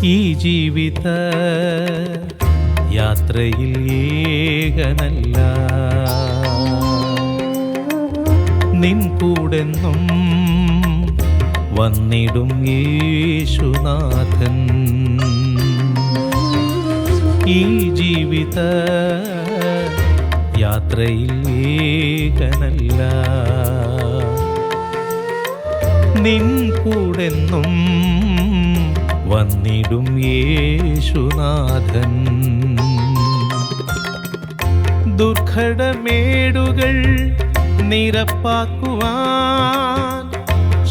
ഈ ജീവിത യാത്രയിൽ ഏകനല്ല, നിൻ കൂടെന്നും വന്നിടും യേശുനാഥൻ. ഈ ജീവിത യാത്രയിൽ ഏകനല്ല, നിൻ കൂടെന്നും വന്നിടും യേശുനാഥൻ. ദുർഘടമേടുകൾ നിരപ്പാക്കുവാൻ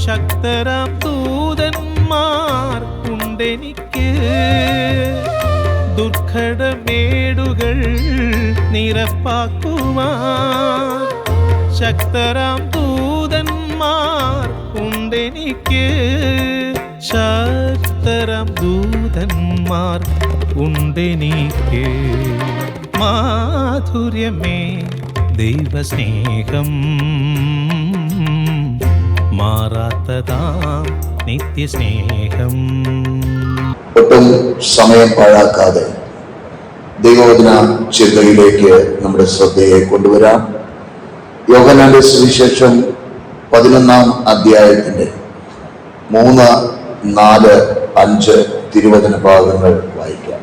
ശക്തരാം ദൂതന്മാർ ഉണ്ടെനിക്ക്. ദുർഘടമേടുകൾ നിരപ്പാക്കുവാൻ ശക്തരാം ദൂതന്മാർ ഉണ്ടെനിക്ക്. ശക്തരാം ദൂതന്മാർ ഉണ്ടെനിക്ക്. മാധുര്യമേ ദൈവസ്നേഹം, മാറാത്തതാം നിത്യസ്നേഹം. ഒട്ടും സമയം പാഴാക്കാതെ ദൈവവചന ചിന്തയിലേക്ക് നമ്മുടെ ശ്രദ്ധയെ കൊണ്ടുവരാം. യോഹന്നാന്റെ സുവിശേഷം 11-ാം അധ്യായത്തിന്റെ 3, 4, 5 തിരുവചന ഭാഗങ്ങൾ വായിക്കാം.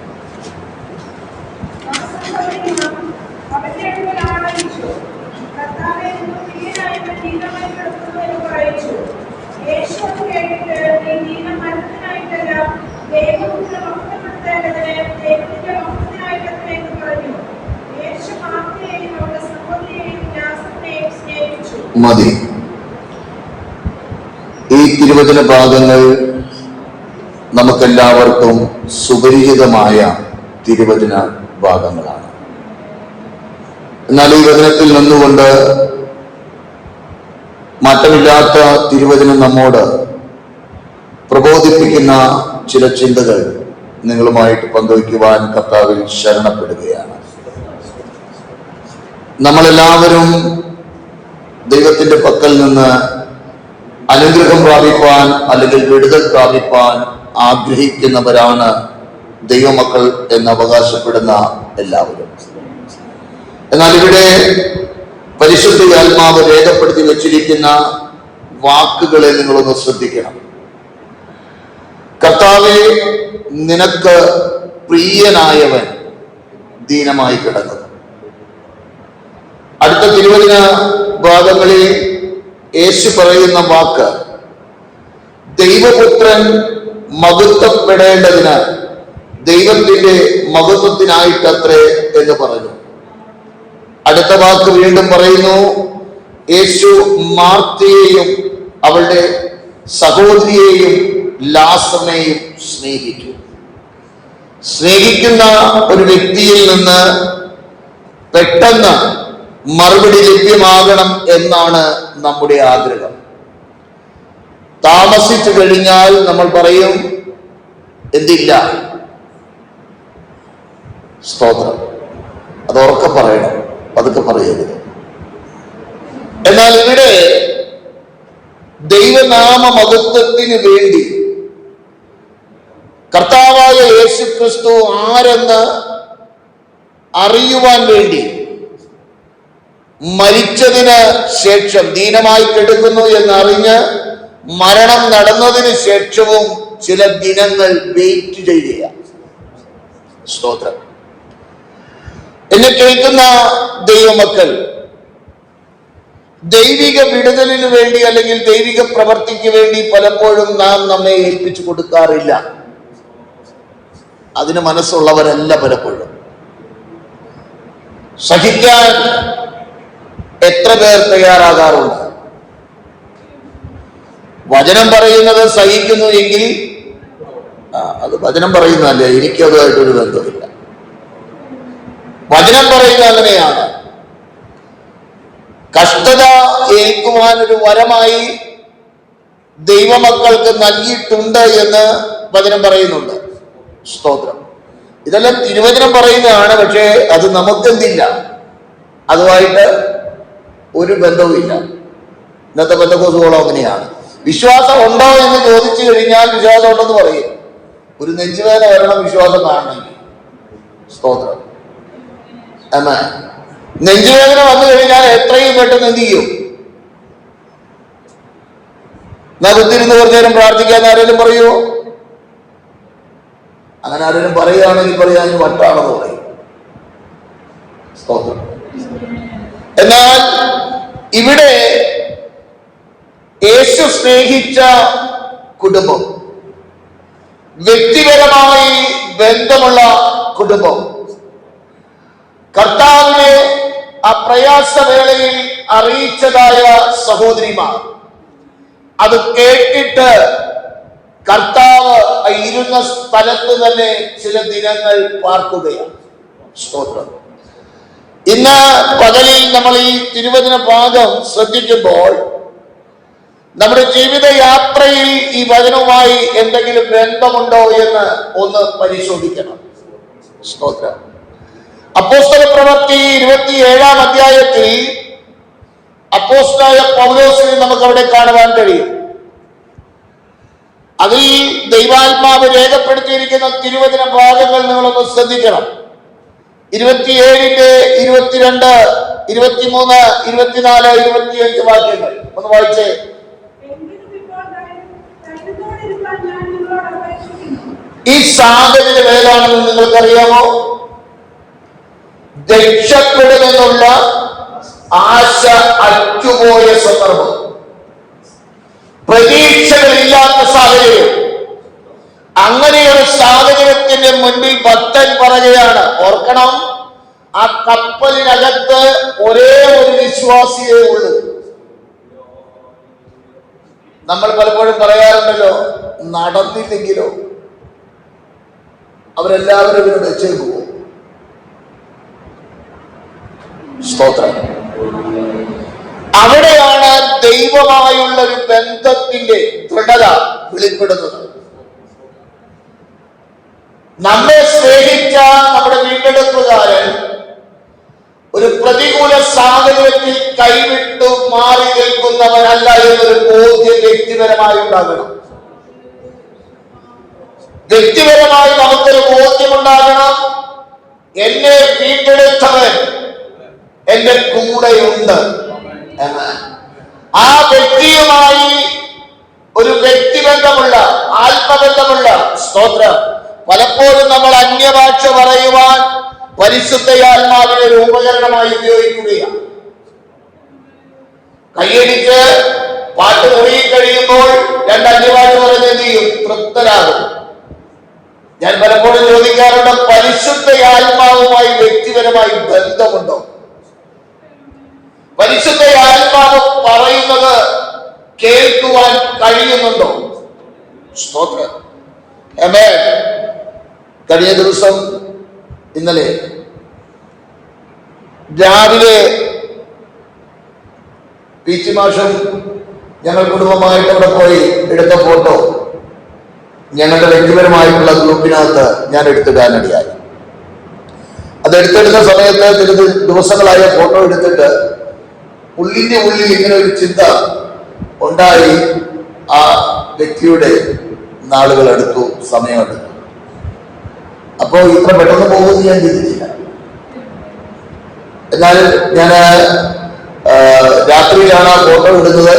മതി. ഈ തിരുവചന ഭാഗങ്ങൾ നമുക്കെല്ലാവർക്കും സുപരിചിതമായ തിരുവചന ഭാഗങ്ങളാണ്. എന്നാൽ ഈ വചനത്തിൽ നിന്നുകൊണ്ട് മാറ്റമില്ലാത്ത തിരുവചനം നമ്മോട് പ്രബോധിപ്പിക്കുന്ന ചില ചിന്തകൾ നിങ്ങളുമായിട്ട് പങ്കുവയ്ക്കുവാൻ കർത്താവിൽ ശരണപ്പെടുകയാണ്. നമ്മളെല്ലാവരും ദൈവത്തിന്റെ പക്കൽ നിന്ന് അനുഗ്രഹം പ്രാപിപ്പാൻ അല്ലെങ്കിൽ വിടുതൽ പ്രാപിപ്പാൻ ആഗ്രഹിക്കുന്നവരാണ് ദൈവമക്കൾ എന്ന് അവകാശപ്പെടുന്ന എല്ലാവരും. എന്നാൽ ഇവിടെ പരിശുദ്ധ ആത്മാവ് രേഖപ്പെടുത്തി വെച്ചിരിക്കുന്ന വാക്കുകളെ നിങ്ങളൊന്ന് ശ്രദ്ധിക്കണം. കർത്താവേ, നിനക്ക് പ്രിയനായവൻ ദീനമായി കിടക്കുന്നു. അടുത്ത തിരുവചന ഭാഗങ്ങളിൽ യേശു പറയുന്ന വാക്ക് ദൈവപുത്രൻ മഹത്വപ്പെടേണ്ടതിന് ദൈവത്തിന്റെ മഹത്വത്തിനായിട്ടത്രേ എന്ന് പറഞ്ഞു. അടുത്ത വാക്ക് വീണ്ടും പറയുന്നു, യേശു മാർത്തയെയും അവളുടെ സഹോദരിയെയും ലാസറിനെയും സ്നേഹിച്ചു. സ്നേഹിക്കുന്ന ഒരു വ്യക്തിയിൽ നിന്ന് പെട്ടെന്ന് മറുപടി ലഭ്യമാകണം എന്നാണ് നമ്മുടെ ആഗ്രഹം. താമസിച്ചു കഴിഞ്ഞാൽ നമ്മൾ പറയും എന്തില്ല. സ്തോത്രം. അത് ഉറക്കെ പറയണം, അതൊക്കെ പറയരുത്. എന്നാൽ ഇവിടെ ദൈവനാമ മഹത്വത്തിന് വേണ്ടി കർത്താവായ യേശു ക്രിസ്തു ആരെന്ന് അറിയുവാൻ വേണ്ടി മരിച്ചതിന് ശേഷം ദീനമായി കിടക്കുന്നു എന്നറിഞ്ഞ് മരണം നടന്നതിന് ശേഷവും ചില ദിനങ്ങൾ വെയിറ്റ് ചെയ്യുകയാണ്. സ്തോത്രം. എന്നെ കേൾക്കുന്ന ദൈവമക്കൾ, ദൈവിക വിടുതലിന് വേണ്ടി അല്ലെങ്കിൽ ദൈവിക പ്രവർത്തിക്ക് വേണ്ടി പലപ്പോഴും നാം നമ്മെ ഏൽപ്പിച്ചു കൊടുക്കാറില്ല. അതിന് മനസ്സുള്ളവരല്ല പലപ്പോഴും. സഹിക്കാൻ എത്ര പേർ തയ്യാറാകാറുണ്ട്? വചനം പറയുന്നത് സഹിക്കുന്നു എങ്കിൽ അത് വചനം പറയുന്നതല്ലേ, എനിക്കതുമായിട്ടൊരു ബന്ധമില്ല. വചനം പറയുന്നത് അങ്ങനെയാണ്. കഷ്ടത ഏൽക്കുവാനൊരു വരമായി ദൈവമക്കൾക്ക് നൽകിയിട്ടുണ്ട് എന്ന് വചനം പറയുന്നുണ്ട്. സ്തോത്രം. ഇതെല്ലാം തിരുവചനം പറയുന്നതാണ്. പക്ഷേ അത് നമുക്കെന്തില്ല, അതുമായിട്ട് ഒരു ബന്ധവുമില്ല. ഇന്നത്തെ പെന്തക്കോസുകളോ അങ്ങനെയാണ്. വിശ്വാസം ഉണ്ടോ എന്ന് ചോദിച്ചു കഴിഞ്ഞാൽ വിശ്വാസം ഉണ്ടെന്ന് പറയും. ഒരു നെഞ്ചുവേദന വരണം വിശ്വാസം കാണണമെങ്കിൽ. സ്തോത്രം. എന്നാ നെഞ്ചുവേദന വന്നു കഴിഞ്ഞാൽ എത്രയും പെട്ടെന്ന് എന്ത് ചെയ്യും? കുത്തിരുന്ന് കുറച്ചു നേരം പ്രാർത്ഥിക്കാൻ ആരെങ്കിലും പറയുമോ? അങ്ങനെ ആരെങ്കിലും പറയുകയാണെങ്കിൽ പറയാൻ വട്ടാണെന്ന് പറയും. സ്തോത്രം. എന്നാൽ ഇവിടെ യേശു സ്നേഹിച്ച കുടുംബം, വ്യക്തിപരമായി ബന്ധമുള്ള കുടുംബം, കർത്താവിനെ ആ പ്രയാസവേളയിൽ അറിയിച്ചതായ സഹോദരിമാർ, അത് കേട്ടിട്ട് കർത്താവ് ഇരുന്ന സ്ഥലത്ത് തന്നെ ചില ദിനങ്ങൾ പാർക്കുകയാണ്. സ്തോത്രം. ഇന്ന് പകലിൽ നമ്മൾ ഈ തിരുവചന ഭാഗം ശ്രദ്ധിക്കുമ്പോൾ നമ്മുടെ ജീവിത യാത്രയിൽ ഈ വചനവുമായി എന്തെങ്കിലും ബന്ധമുണ്ടോ എന്ന് ഒന്ന് പരിശോധിക്കണം. സ്തോത്രം. അപ്പോസ്തല പ്രവൃത്തി 27-ാം അധ്യായത്തിൽ അപ്പോസ്തലനായ പൗലോസിനെ നമുക്ക് അവിടെ കാണുവാൻ കഴിയും. അതിൽ ദൈവാത്മാവ് രേഖപ്പെടുത്തിയിരിക്കുന്ന തിരുവചന ഭാഗങ്ങൾ നിങ്ങളൊന്ന് ശ്രദ്ധിക്കണം. 27-ന്റെ 22, 23, 24, 25 വാക്യങ്ങൾ ഒന്ന് വായിച്ചേ. ഈ സാഹചര്യം ഏതാണെന്ന് നിങ്ങൾക്കറിയാമോ? രക്ഷപ്പെടുമെന്നുള്ള ആശ അറ്റുപോയ സന്ദർഭം, പ്രതീക്ഷകളില്ലാത്ത സാഹചര്യം. അങ്ങനെയൊരു സാഹചര്യത്തിന്റെ മുൻപിൽ ഭക്തൻ പറയുകയാണ്. ഓർക്കണം, ആ കപ്പലിനകത്ത് ഒരേ ഒരു വിശ്വാസിയേ ഉള്ളൂ. നമ്മൾ പലപ്പോഴും പറയാറുണ്ടല്ലോ, നടന്നില്ലെങ്കിലോ അവരെല്ലാവരും ഇവരെ വെച്ചേക്ക് പോകും. സ്തോത്രം. അവിടെയാണ് ദൈവമായുള്ള ഒരു ബന്ധത്തിന്റെ ദൃഢത വെളിപ്പെടുന്നത്. നമ്മെ സ്നേഹിച്ച നമ്മുടെ വീണ്ടെടുപ്പുകാരൻ ഒരു പ്രതികൂല സാഹചര്യത്തിൽ കൈവിട്ടു മാറി നിൽക്കുന്നവനല്ല എന്നൊരു ബോധ്യം വ്യക്തിപരമായി ഉണ്ടാകണം. വ്യക്തിപരമായി നമുക്കൊരു ബോധ്യമുണ്ടാകണം, എന്നെ വീണ്ടെടുത്തവൻ എന്റെ കൂടെയുണ്ട് എന്ന്. ആ വ്യക്തിയുമായി ഒരു വ്യക്തിബന്ധമുള്ള, ആത്മബന്ധമുള്ള, സ്തോത്രം. പലപ്പോഴും നമ്മൾ അന്യഭാഷ പറയുവാൻ പരിശുദ്ധയാത്മാവിനെ ഒരു ഉപകരണമായി ഉപയോഗിക്കുകയാണ്. കൈയടിച്ച് പാട്ട് മുറിയിക്കഴിയുമ്പോൾ രണ്ട് അന്യഭാഷ പറയുന്നത് എന്ത് ചെയ്യും? തൃപ്തരാകും. ഞാൻ പലപ്പോഴും ചോദിക്കാറുണ്ട്, പരിശുദ്ധയാത്മാവുമായി വ്യക്തിപരമായി ബന്ധമുണ്ടോ? പരിശുദ്ധയാത്മാവ് പറയുന്നത് കേൾക്കുവാൻ കഴിയുന്നുണ്ടോ? സ്തോത്രം. ആമേൻ. കഴിഞ്ഞ ദിവസം, ഇന്നലെ രാവിലെ പീച്ചി മാഷം ഞങ്ങൾ കുടുംബമായിട്ട് അവിടെ പോയി എടുത്ത ഫോട്ടോ ഞങ്ങളുടെ വ്യക്തിപരമായിട്ടുള്ള ഗ്രൂപ്പിനകത്ത് ഞാൻ എടുത്തിടാനിടയായി. അത് എടുത്തെടുത്ത സമയത്ത് ചില ദിവസങ്ങളായ ഫോട്ടോ എടുത്തിട്ട് ഉള്ളിന്റെ ഉള്ളിൽ ഇങ്ങനെ ഒരു ചിന്ത ഉണ്ടായി. ആ വ്യക്തിയുടെ നാളുകൾ എടുത്തു, സമയമെടുത്തു. അപ്പോ ഇത്ര പെട്ടെന്ന് പോകുമെന്ന് ഞാൻ ചിന്തിച്ചില്ല. എന്നാൽ ഞാൻ രാത്രിയിലാണ് ആ ഫോട്ടോ ഇടുന്നത്.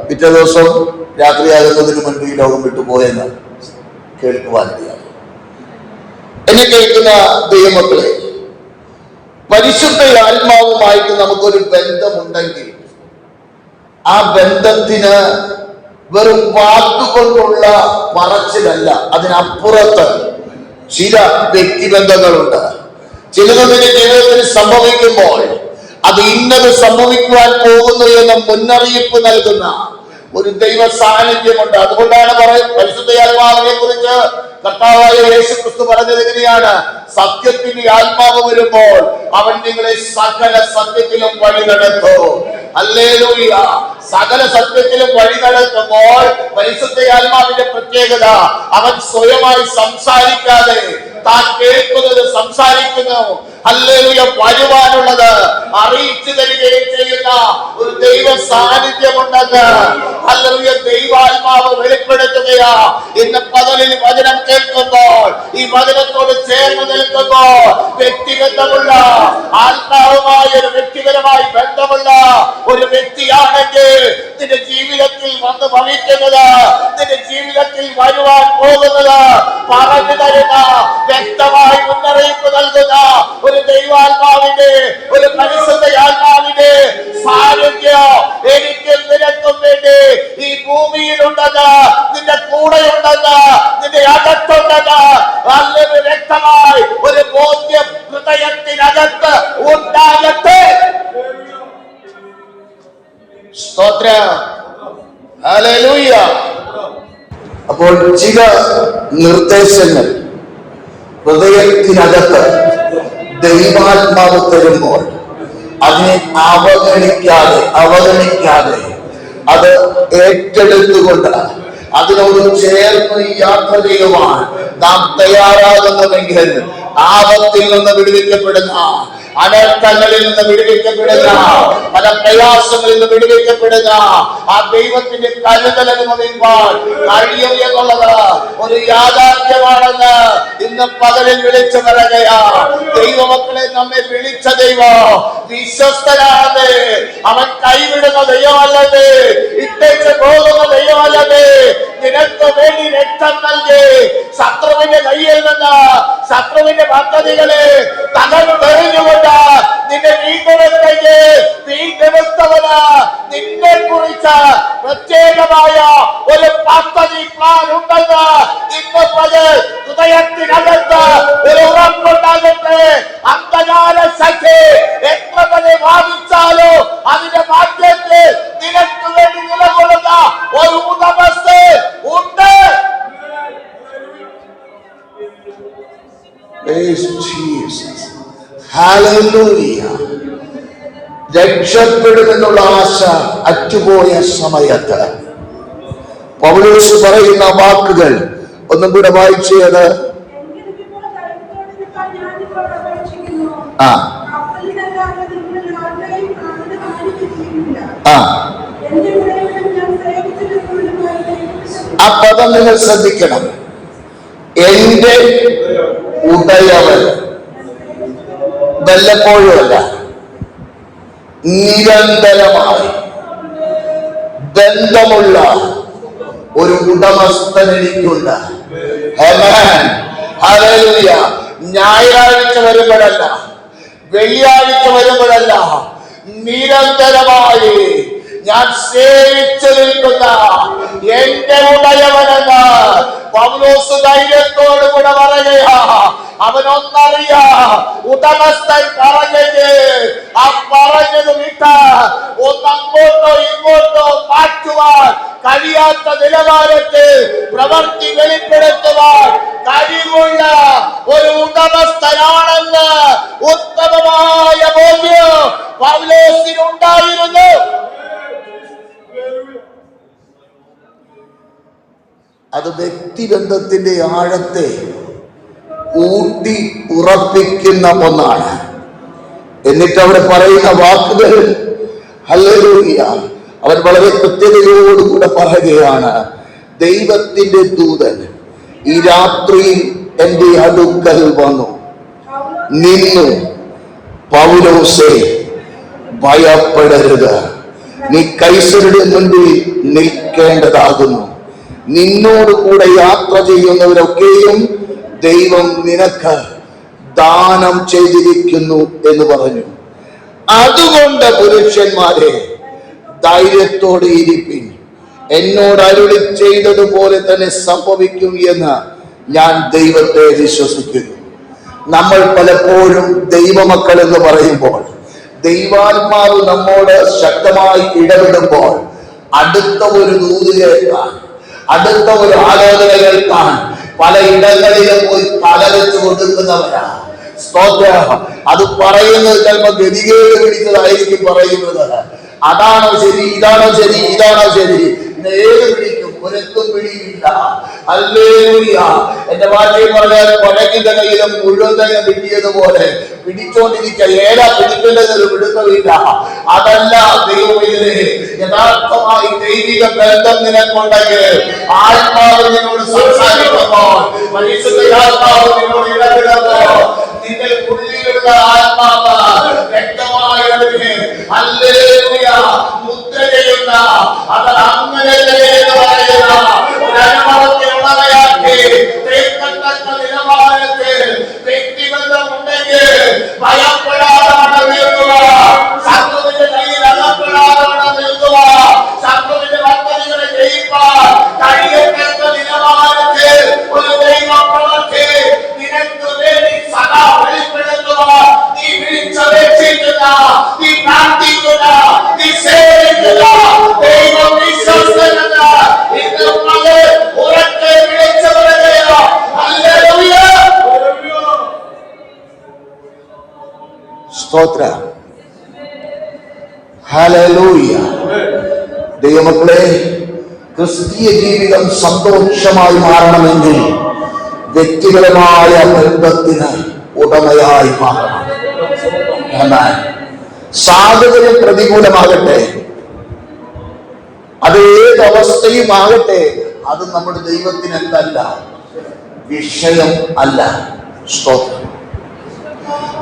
പിറ്റേ ദിവസം രാത്രിയാകുന്നതിന് മുൻപ് ഈ ലോകം വിട്ടുപോയെന്ന് കേൾക്കുവാനിടയായി. എന്നെ കേൾക്കുന്ന ദൈവമക്കളെ, പരിശുദ്ധ ആത്മാവുമായിട്ട് നമുക്കൊരു ബന്ധമുണ്ടെങ്കിൽ ആ ബന്ധത്തിന് വെറും വാക്കുകൊണ്ടുള്ള പറച്ചിലല്ല, അതിനപ്പുറത്ത് ചില വ്യക്തിബന്ധങ്ങളുണ്ട്. ചിലതിന്റെ ജീവിതത്തിൽ സംഭവിക്കുമ്പോൾ അത് ഇന്നത് സംഭവിക്കുവാൻ പോകുന്നു എന്ന മുന്നറിയിപ്പ് നൽകുന്ന ഒരു ദൈവ സാന്നിധ്യമുണ്ട്. അതുകൊണ്ടാണ് പരിശുദ്ധയാത്മാവിനെ കുറിച്ച് കർത്താവായ യേശു ക്രിസ്തു പറഞ്ഞത് എങ്ങനെയാണ്? സത്യത്തിന്റെ ആത്മാവ് വരുമ്പോൾ അവൻ നിങ്ങളെ സകല സത്യത്തിലും വഴി നടത്തും. ഹല്ലേലൂയ. സകല സത്യത്തിലും വഴി നടത്തുമ്പോൾ പരിശുദ്ധയാത്മാവിന്റെ പ്രത്യേകത, അവൻ സ്വയമായി സംസാരിക്കാതെ താൻ കേൾക്കുന്നത് സംസാരിക്കുന്നു. ഹല്ലേലൂയ. വരുവാനുള്ളത് അറിയിച്ചു തരികയും ചെയ്യുന്ന ഒരു ദൈവ സാന്നിധ്യമുണ്ടെന്ന് ഹല്ലേലൂയ ദൈവാത്മാവ് വെളിപ്പെടുത്തുകയാ. ഇന്ന് പകലിൽ വചനം കേൾക്കുമ്പോൾ, ഈ വചനത്തോട് ചേർന്ന് നിൽക്കുമ്പോൾ, വ്യക്തിബന്ധമുള്ള ആത്മാവുമായ ഒരു വ്യക്തിപരമായി ബന്ധമുള്ള ഒരു വ്യക്തിയാണെങ്കിൽ നിന്റെ ജീവിതത്തിൽ വന്ന് ഭവിക്കുന്നത്, നിന്റെ ജീവിതത്തിൽ വരുവാൻ പോകുന്നത് പറഞ്ഞു തരുന്ന, വ്യക്തമായി മുന്നറിയിപ്പ് നൽകുന്ന ഒരു ദൈവാത്മാവിന്റെ, ഒരു പരിശുദ്ധ ആത്മാവിന്റെ സാന്നിധ്യം എനിക്കും നിനക്കും വേണ്ടി ഈ ഭൂമിയിലുണ്ടെന്ന്, നിന്റെ കൂടെയുണ്ടെന്ന്, നിന്റെ അകത്തുണ്ടെന്ന് വളരെ വ്യക്തമായി ഒരു ബോധ്യം ഹൃദയത്തിനകത്ത് ഉണ്ടാകട്ടെ. സ്തോത്രം. ഹല്ലേലൂയ. അപ്പോൾ ചില നിർദ്ദേശങ്ങൾ ഹൃദയത്തിനകത്ത് ദൈവാത്മാവ് തരുമ്പോൾ അതിനെ അവഗണിക്കാതെ അത് ഏറ്റെടുത്തുകൊണ്ട് അതിനോട് ചേർന്ന് യാത്ര ചെയ്യുവാൻ നാം തയ്യാറാകുന്നുവെങ്കിൽ ആപത്തിൽ നിന്ന് വിടുവിക്കപ്പെടുന്ന, അനർത്ഥങ്ങളിൽ നിന്ന് വിടുവിക്കപ്പെടുന്ന, പല പ്രയാസങ്ങളിൽ നിന്ന് വിടുവിക്കപ്പെടുന്ന ആ ദൈവത്തിന്റെ കരുതൽ അനുഭവിക്കാൻ കഴിയും എന്നുള്ളത് ഒരു യാഥാർത്ഥ്യമാണെന്ന് ഇന്ന് പകലിൽ വിളിച്ചു പറയുകയാ. ദൈവമക്കളെ നമ്മെ വിളിച്ച ദൈവം വിശ്വസ്തനാണ്. അവൻ കൈവിടുന്ന ദൈവമല്ലേ, ഇട്ടേച്ച് പോകുന്ന ദൈവമല്ലേ. നിനക്ക് വേണ്ടി രക്തം നൽകി ശത്രുവിന്റെ കയ്യിൽ നിന്ന് ശത്രുവിന്റെ പദ്ധതികളെ തകർത്തെറിഞ്ഞുകൊണ്ട് നിന്റെ വീണ്ടെടുത്തവന് നിന്നെ കുറിച്ച് പ്രത്യേകമായ ഒരു പദ്ധതി പ്ലാൻ ഉണ്ടെന്ന് ഇന്ന് പകൽ ഹൃദയത്തിനകത്ത് ഒരു ഉറപ്പുണ്ടാകട്ടെ. അന്ധകാര ശക്തി എത്ര വരെ വാദിച്ചാലോ അതിന്റെ മാറ്റത്തിൽ നിനക്ക് വേണ്ടി നിലകൊള്ളുന്ന ഒരു ഉടമസ്ഥ ഉണ്ട്. രക്ഷപ്പെടുമെന്നുള്ള ആശ അറ്റുപോയ സമയത്ത് പൗലോസ് പറയുന്ന വാക്കുകൾ ഒന്നും കൂടെ വായിച്ചത്. ആ പദം നിങ്ങൾ ശ്രദ്ധിക്കണം. എന്റെ ഉടയവൻ വല്ലപ്പോഴുമല്ല, നിരന്തരമായി ബന്ധമുള്ള ഒരു ഉടമസ്ഥൻ എനിക്കുണ്ട്. ഹല്ലേലൂയ. ഞായറാഴ്ച വരുമ്പോഴല്ല, വെള്ളിയാഴ്ച വരുമ്പോഴല്ല, നിരന്തരമായി ഞാൻ സേവിച്ചു നിൽക്കുന്ന എന്റെ ഉടയവനെന്ന് പൗലോസ് ധൈര്യത്തോട് കൂടെ പറയുകയാ. അവനൊന്നറിയാ, ഉടമസ്ഥൻ പറഞ്ഞത് ആ പറഞ്ഞത് വിട്ട് ഒന്നങ്ങോട്ടോ ഇങ്ങോട്ടോ മാറ്റുവാൻ കഴിയാത്ത നിലവാരത്തിൽ പ്രവൃത്തി വെളിപ്പെടുത്തുവാൻ കഴിവുള്ള ഒരു ഉടമസ്ഥനാണെന്ന് ഉത്തമമായ ബോധ്യം പൗലോസിനുണ്ടായിരുന്നു. അത് വ്യക്തിബന്ധത്തിന്റെ ആഴത്തെ ഊട്ടി ഉറപ്പിക്കുന്ന ഒന്നാണ്. എന്നിട്ട് അവിടെ പറയുന്ന വാക്കുകൾ ഹല്ലേലൂയ, അവൻ വളരെ കൃത്യതയോടുകൂടെ പറയുകയാണ്. ദൈവത്തിന്റെ ദൂതൻ ഈ രാത്രിയിൽ എന്റെ അടുക്കൽ വന്നു നിന്നു, പൗലോസേ ഭയപ്പെടരുത്, നീ കൈസരുടെ മുൻപിൽ നിൽക്കേണ്ടതാകുന്നു. നിന്നോട് കൂടെ യാത്ര ചെയ്യുന്നവരൊക്കെയും ദൈവം നിനക്ക് ദാനം ചെയ്തിരിക്കുന്നു എന്ന് പറഞ്ഞു. അതുകൊണ്ട് പുരുഷന്മാരെ ധൈര്യത്തോടെ ഇരിപ്പിൻ, എന്നോട് അരുളി ചെയ്തതുപോലെ തന്നെ സംഭവിക്കും എന്ന് ഞാൻ ദൈവത്തെ വിശ്വസിക്കുന്നു. നമ്മൾ പലപ്പോഴും ദൈവമക്കൾ എന്ന് പറയുമ്പോൾ, ദൈവാത്മാവ് നമ്മോട് ശക്തമായി ഇടപെടുമ്പോൾ അടുത്ത ഒരു ദൂത് കേൾക്കാൻ, അടുത്ത ഒരു ആലോചന കേൾക്കാൻ പല ഇടങ്ങളിലും പോയി തലവെച്ച് കൊടുക്കുന്നവരാ. സ്തോത്രം. അത് പറയുന്നത് ചിലപ്പോ ഗതികേട് പിടിച്ചതായിരിക്കും പറയുന്നത്. അതാണോ ശരി, ഇതാണോ ശരി, ഇതാണോ ശരി, ഏത് പിടിക്കും, ഒരെത്തും പിടിയില്ല. ഹല്ലേലൂയ. എന്റെ ഭാഷയിൽ പറഞ്ഞാൽ പഴകിന്റെ കയ്യിലും മുഴുവൻ തന്നെ കിട്ടിയതുപോലെ പിടിച്ചോണ്ടിരിക്കുക. ഏല പിടിക്കേണ്ടത് പിടുത്തമില്ല. അതല്ല ദൈവമേ, യഥാർത്ഥമായി ദൈവിക ബന്ധം നിനക്കുണ്ടെങ്കിൽ ആത്മാവ് നിന്നോട് സംസാരിക്കുമ്പോൾ, പരിശുദ്ധാത്മാവ് നിന്നോട് ഇടപെടുമ്പോൾ, നിന്റെ ഉള്ളിലുള്ള ആത്മാവ് വ്യക്തമായ ഹല്ലേലൂയ മുദ്ര ചെയ്യുന്ന, അത് അങ്ങനെ എന്ന് പറയുന്ന ഒരനുഭവത്തിനുള്ളവയാക്കി തീർക്കത്തക്ക നിലവാരത്തിൽ വ്യക്തിബന്ധം ഉണ്ടെങ്കിൽ ഭയപ്പെടാതെ നിൽക്കുക. ശത്രുവിന്റെ കയ്യിൽ അകപ്പെടാതെ നിൽക്കുക. ശത്രുവിന്റെ പദ്ധതികളെ ജയിപ്പാൻ കഴിയത്തക്ക നിലവാരത്തിൽ ഒരു ദൈവപ്രവൃത്തി നിനക്ക് വേണ്ടി സദാ വെളിപ്പെടുത്തുക. നീ വിളിച്ചപേക്ഷിക്കുന്ന, നീ പ്രാർത്ഥിക്കുന്ന, നീ സേവിക്കുന്ന ദൈവം വിശ്വസ്തനാണ്. ഇന്ന് മകൾ ഉറക്കെ വിളിച്ചു പറയുക, ഹല്ലേലൂയ. സ്തോത്രം, ഹല്ലേലൂയ. ദൈവമക്കളെ, ക്രിസ്തീയ ജീവിതം സന്തോഷമായി മാറണമെങ്കിൽ വ്യക്തിപരമായ ബന്ധത്തിന് ഉടമയായി മാറണം. എന്നാൽ സാഹചര്യം പ്രതികൂലമാകട്ടെ, അത് ഏതവസ്ഥയുമാകട്ടെ, അത് നമ്മുടെ ദൈവത്തിന് എന്തല്ല, വിഷയം അല്ല. സ്തോത്രം.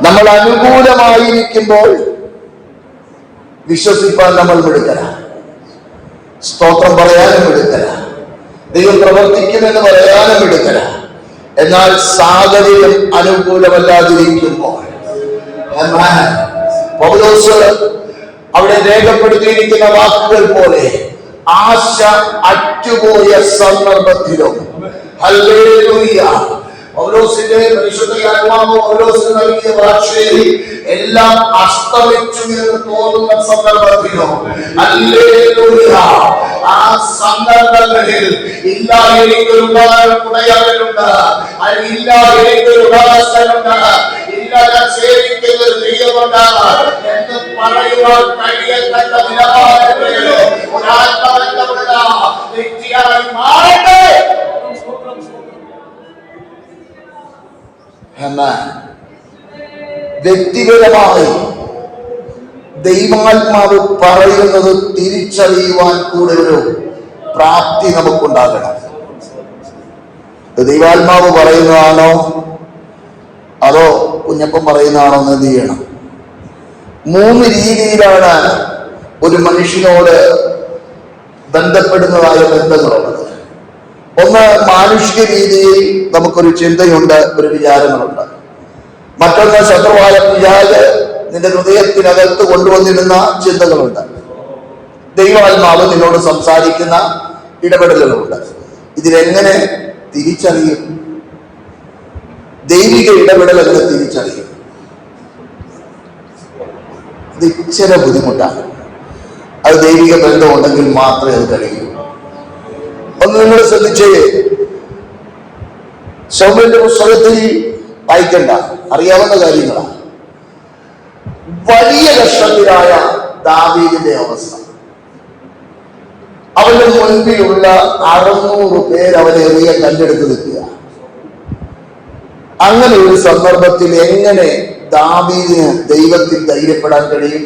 നമ്മൾ അനുകൂലമായിരിക്കുമ്പോൾ വിശ്വസിപ്പാൻ നമ്മൾ മിടുക്കരാണ്. സ്തോത്രം പറയാനും മിടുക്കരാണ്. ദൈവം പ്രവർത്തിക്കുമെന്ന് പറയാനും മിടുക്കരാണ്. എന്നാൽ സാഹചര്യം അനുകൂലമല്ലാതിരിക്കുമ്പോൾ, പൗലോസ് അവിടെ രേഖപ്പെടുത്തിയിരിക്കുന്ന വാക്കുകൾ പോലെ, ആശ അറ്റുപോയ സന്ദർഭത്തിലും ഹല്ലേലൂയ, പൗലോസിന്റെ പരിശുദ്ധാത്മാവ് പൗലോസിന് നൽകിയ ഭാഷയിൽ എല്ലാം അസ്തമിച്ചു എന്ന് തോന്നുന്ന സന്ദർഭത്തിലും ഹല്ലേലൂയ, ആ സന്ദർഭങ്ങളിൽ ഇല്ല എനിക്കൊരു ഉടയവനുണ്ട്, ഇല്ല എനിക്കൊരു ഉടമസ്ഥനുണ്ട്, ഇല്ല ഞാൻ സേവിക്കുന്ന ഒരു ദൈവമുണ്ട് എന്ന് പറയുവാൻ കഴിയത്തക്ക നിലവാരത്തിൽ ഒരാത്മബന്ധമുള്ള വ്യക്തിയായി മാറട്ടെ. എന്നാൽ വ്യക്തിപരമായി ദൈവാത്മാവ് പറയുന്നത് തിരിച്ചറിയുവാൻ കൂടെ ഒരു പ്രാപ്തി നമുക്കുണ്ടാകണം. ദൈവാത്മാവ് പറയുന്നതാണോ അതോ കുഞ്ഞപ്പൻ പറയുന്നതാണോ എന്ന് എന്ത് ചെയ്യണം? 3 രീതിയിലാണ് ഒരു മനുഷ്യനോട് ബന്ധപ്പെടുന്നതായ ബന്ധങ്ങളുള്ളത്. ഒന്ന്, മാനുഷിക രീതിയിൽ നമുക്കൊരു ചിന്തയുണ്ട്, ഒരു വിചാരങ്ങളുണ്ട്. മറ്റൊന്ന്, ശത്രുവായ പിശാച് നിന്റെ ഹൃദയത്തിനകത്ത് കൊണ്ടുവന്നിരുന്ന ചിന്തകളുണ്ട്. ദൈവാത്മാവ് നിന്നോട് സംസാരിക്കുന്ന ഇടപെടലുകളുണ്ട്. ഇതിലെങ്ങനെ തിരിച്ചറിയും? ദൈവിക ഇടപെടൽ എങ്ങനെ തിരിച്ചറിയും? ഇത് ഇച്ചിരി ബുദ്ധിമുട്ടാണ്. അത് ദൈവിക ബന്ധം ഉണ്ടെങ്കിൽ മാത്രമേ അത് കഴിയൂ. ഒന്ന് നിങ്ങൾ ശ്രദ്ധിച്ചേ, ശമൂവേലിന്റെ പുസ്തകത്തിൽ വായിക്കണ്ട, അറിയാവുന്ന കാര്യങ്ങളാണ്. വലിയ കഷ്ടത്തിലായ ദാവീദിന്റെ അവസ്ഥ, അവന്റെ മുൻപിലുള്ള 600 പേര് അവനെ എറിയ കല്ലെടുത്ത് നിൽക്കുക. അങ്ങനെ ഒരു സന്ദർഭത്തിൽ എങ്ങനെ ദാവീദിന് ദൈവത്തിൽ ധൈര്യപ്പെടാൻ കഴിയും?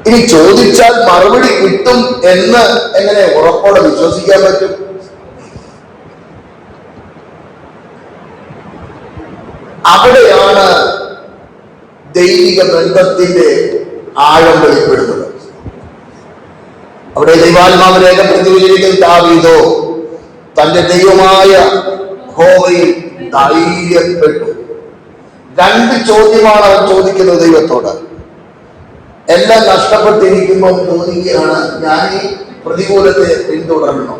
ഇനി ചോദിച്ചാൽ മറുപടി കിട്ടും എന്ന് എങ്ങനെ ഉറപ്പോടെ വിശ്വസിക്കാൻ പറ്റും? അവിടെയാണ് ദൈവിക ബന്ധത്തിന്റെ ആഴം വെളിപ്പെടുന്നത്. അവിടെ ദൈവാത്മാവ് രേഖപ്പെടുത്തിയിരിക്കുന്ന ദാവീദോ തന്റെ ദൈവമായ യഹോവയിൽ ധൈര്യപ്പെട്ടു. 2 ചോദ്യമാണ് അവൻ ചോദിക്കുന്നത് ദൈവത്തോട്. എല്ലാം നഷ്ടപ്പെട്ടിരിക്കുമ്പോൾ തോന്നുകയാണ്, ഞാൻ ഈ പ്രതികൂലത്തെ പിന്തുടരണം.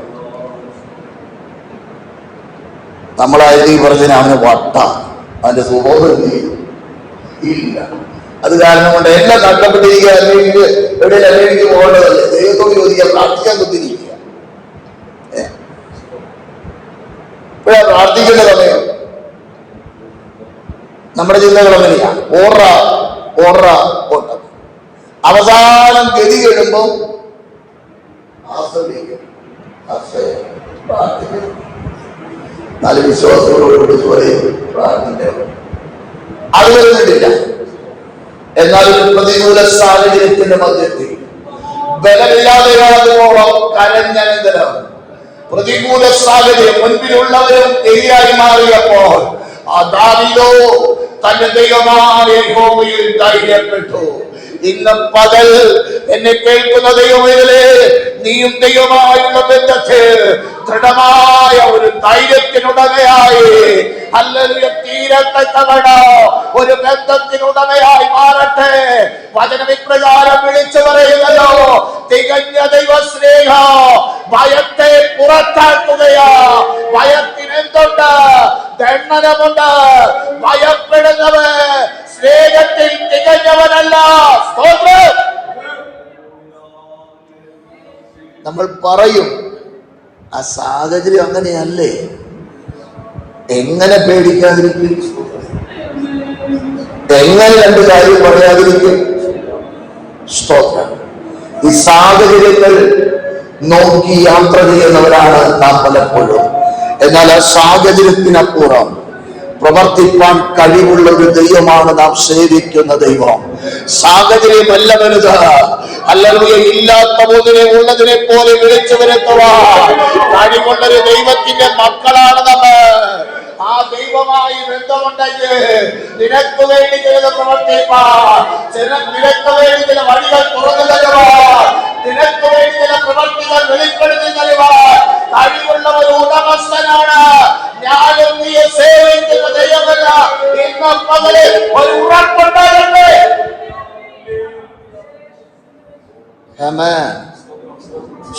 നമ്മളായത് പറഞ്ഞതിന് അവന് വട്ട, അവന്റെ സ്വഭാവം ഇല്ല. അത് കാരണം കൊണ്ട് എല്ലാം നഷ്ടപ്പെട്ടിരിക്കുക, അല്ലെങ്കിൽ എവിടെയും അല്ലെങ്കിൽ പോകേണ്ടതല്ലേ, ദൈവത്തോട് ചോദിക്കുക, പ്രാർത്ഥിക്കാൻ കുത്തിരിക്കുക. ഇപ്പോഴാ പ്രാർത്ഥിക്കേണ്ട സമയം. നമ്മുടെ ചിന്തകൾ അങ്ങനെയാ, ഓട്ടം. അവസാനം ഗതി കഴിയുമ്പോൾ നല്ല വിശ്വാസത്തോടുകൂടി പറയും പ്രാർത്ഥിക്കണം. അത് വരുന്നില്ല. എന്നാൽ പ്രതികൂല സാഹചര്യത്തിന്റെ മധ്യത്തിൽ ബലമില്ലാതെ കരഞ്ഞനന്തരം പ്രതികൂല സാഹചര്യം മുൻപിലുള്ളവരും എതിരായി മാറിയപ്പോൾ ആ ദാവീദോ തന്റെ ദൈവമായ യഹോവയിൽ ധൈര്യപ്പെട്ടു. ഇന്ന് പകൽ എന്നെ കേൾക്കുന്ന ദൈവമേ, നീയും ദൈവമായുള്ള ബന്ധത്തിൽ ദൃഢമായ ഒരു ധൈര്യത്തിനുടമയായി, ഹല്ലേലൂയ, തീരത്തക്കവണ ഒരു ബന്ധത്തിനുടമയായി മാറട്ടെ. വചനം ഇപ്രകാരം വിളിച്ചു പറയുന്നല്ലോ, തികഞ്ഞ ദൈവസ്നേഹ ഭയത്തെ പുറത്താക്കുകയാ. ഭയത്തിന് എന്തുണ്ട്? ദണ്ഡനമുണ്ട്. ഭയപ്പെടുന്നവൻ സ്നേഹത്തിൽ തികഞ്ഞവനല്ല. നമ്മൾ പറയും ആ സാഹചര്യം അങ്ങനെയല്ലേ, എങ്ങനെ പേടിക്കാതിരിക്കും? എങ്ങനെ രണ്ട് കാര്യം പറയാതിരിക്കും? സ്തോത്രം. ഈ സാഹചര്യങ്ങൾ നോക്കി യാത്ര ചെയ്യുന്നവരാണ് നാം പലപ്പോഴും. എന്നാൽ ആ സാഹചര്യത്തിനപ്പുറം പ്രവർത്തിപ്പാൻ കഴിവുള്ള ഒരു ദൈവമാണ് നാം സേവിക്കുന്ന ദൈവം. സാഹചര്യമല്ല വലുത്. ഹല്ലേലൂയ, ഇല്ലാത്ത ഒന്നിനെ ഉള്ളതിനെ പോലെ വിളിച്ചു വരുത്തുവാൻ കഴിവുള്ളൊരു ദൈവത്തിന്റെ മക്കളാണ് നമ്മൾ. ആ ദൈവമായി ബന്ധമുണ്ടെങ്കിൽ നിനക്ക് വേണ്ടി ചിലത് പ്രവർത്തിപ്പാൻ, നിനക്ക് വേണ്ടി ചില വഴികൾ തുറന്നു തരുവാൻ, നിനക്ക് വേണ്ടി ചില പ്രവർത്തികൾ വെളിപ്പെടുത്തി തരുവാൻ കഴിവുള്ള ഒരു ഉടമസ്ഥനാണ് ഞാനും നീ സേവിക്കുന്ന ദൈവമല്ല. ഇന്ന് പകല് ഒരു ഉറപ്പുണ്ടാകട്ടെ.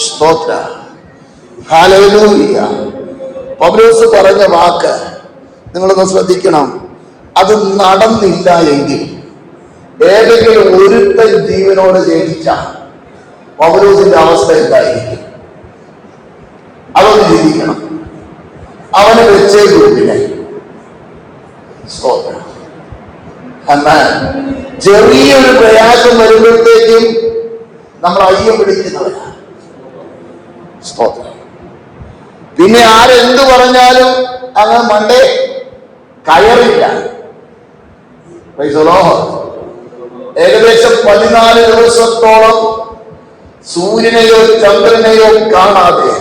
സ്തോത്രം. ഹല്ലേലൂയ. പൗലോസ് പറഞ്ഞ വാക്ക് നിങ്ങളൊന്ന് ശ്രദ്ധിക്കണം. അത് നടന്നില്ല എങ്കിൽ ഏതെങ്കിലും ഒരുത്തൻ ജീവനോട് ജയിച്ച പൗലോസിന്റെ അവസ്ഥ എന്തായിരിക്കും? അതൊന്ന് ചിന്തിക്കണം. അവനെ വെച്ചേ ഗ്രൂപ്പിനെ ചെറിയൊരു പ്രയാസം വരുമ്പോഴത്തേക്കും നമ്മൾ അയ്യം പിടിക്കുന്നവരാണ്. സ്തോത്രം. പിന്നെ ആരെന്ത് പറഞ്ഞാലും അങ്ങ് മണ്ടേ കയറില്ല. ഏകദേശം 14 ദിവസത്തോളം സൂര്യനെയോ ചന്ദ്രനെയോ കാണാതെ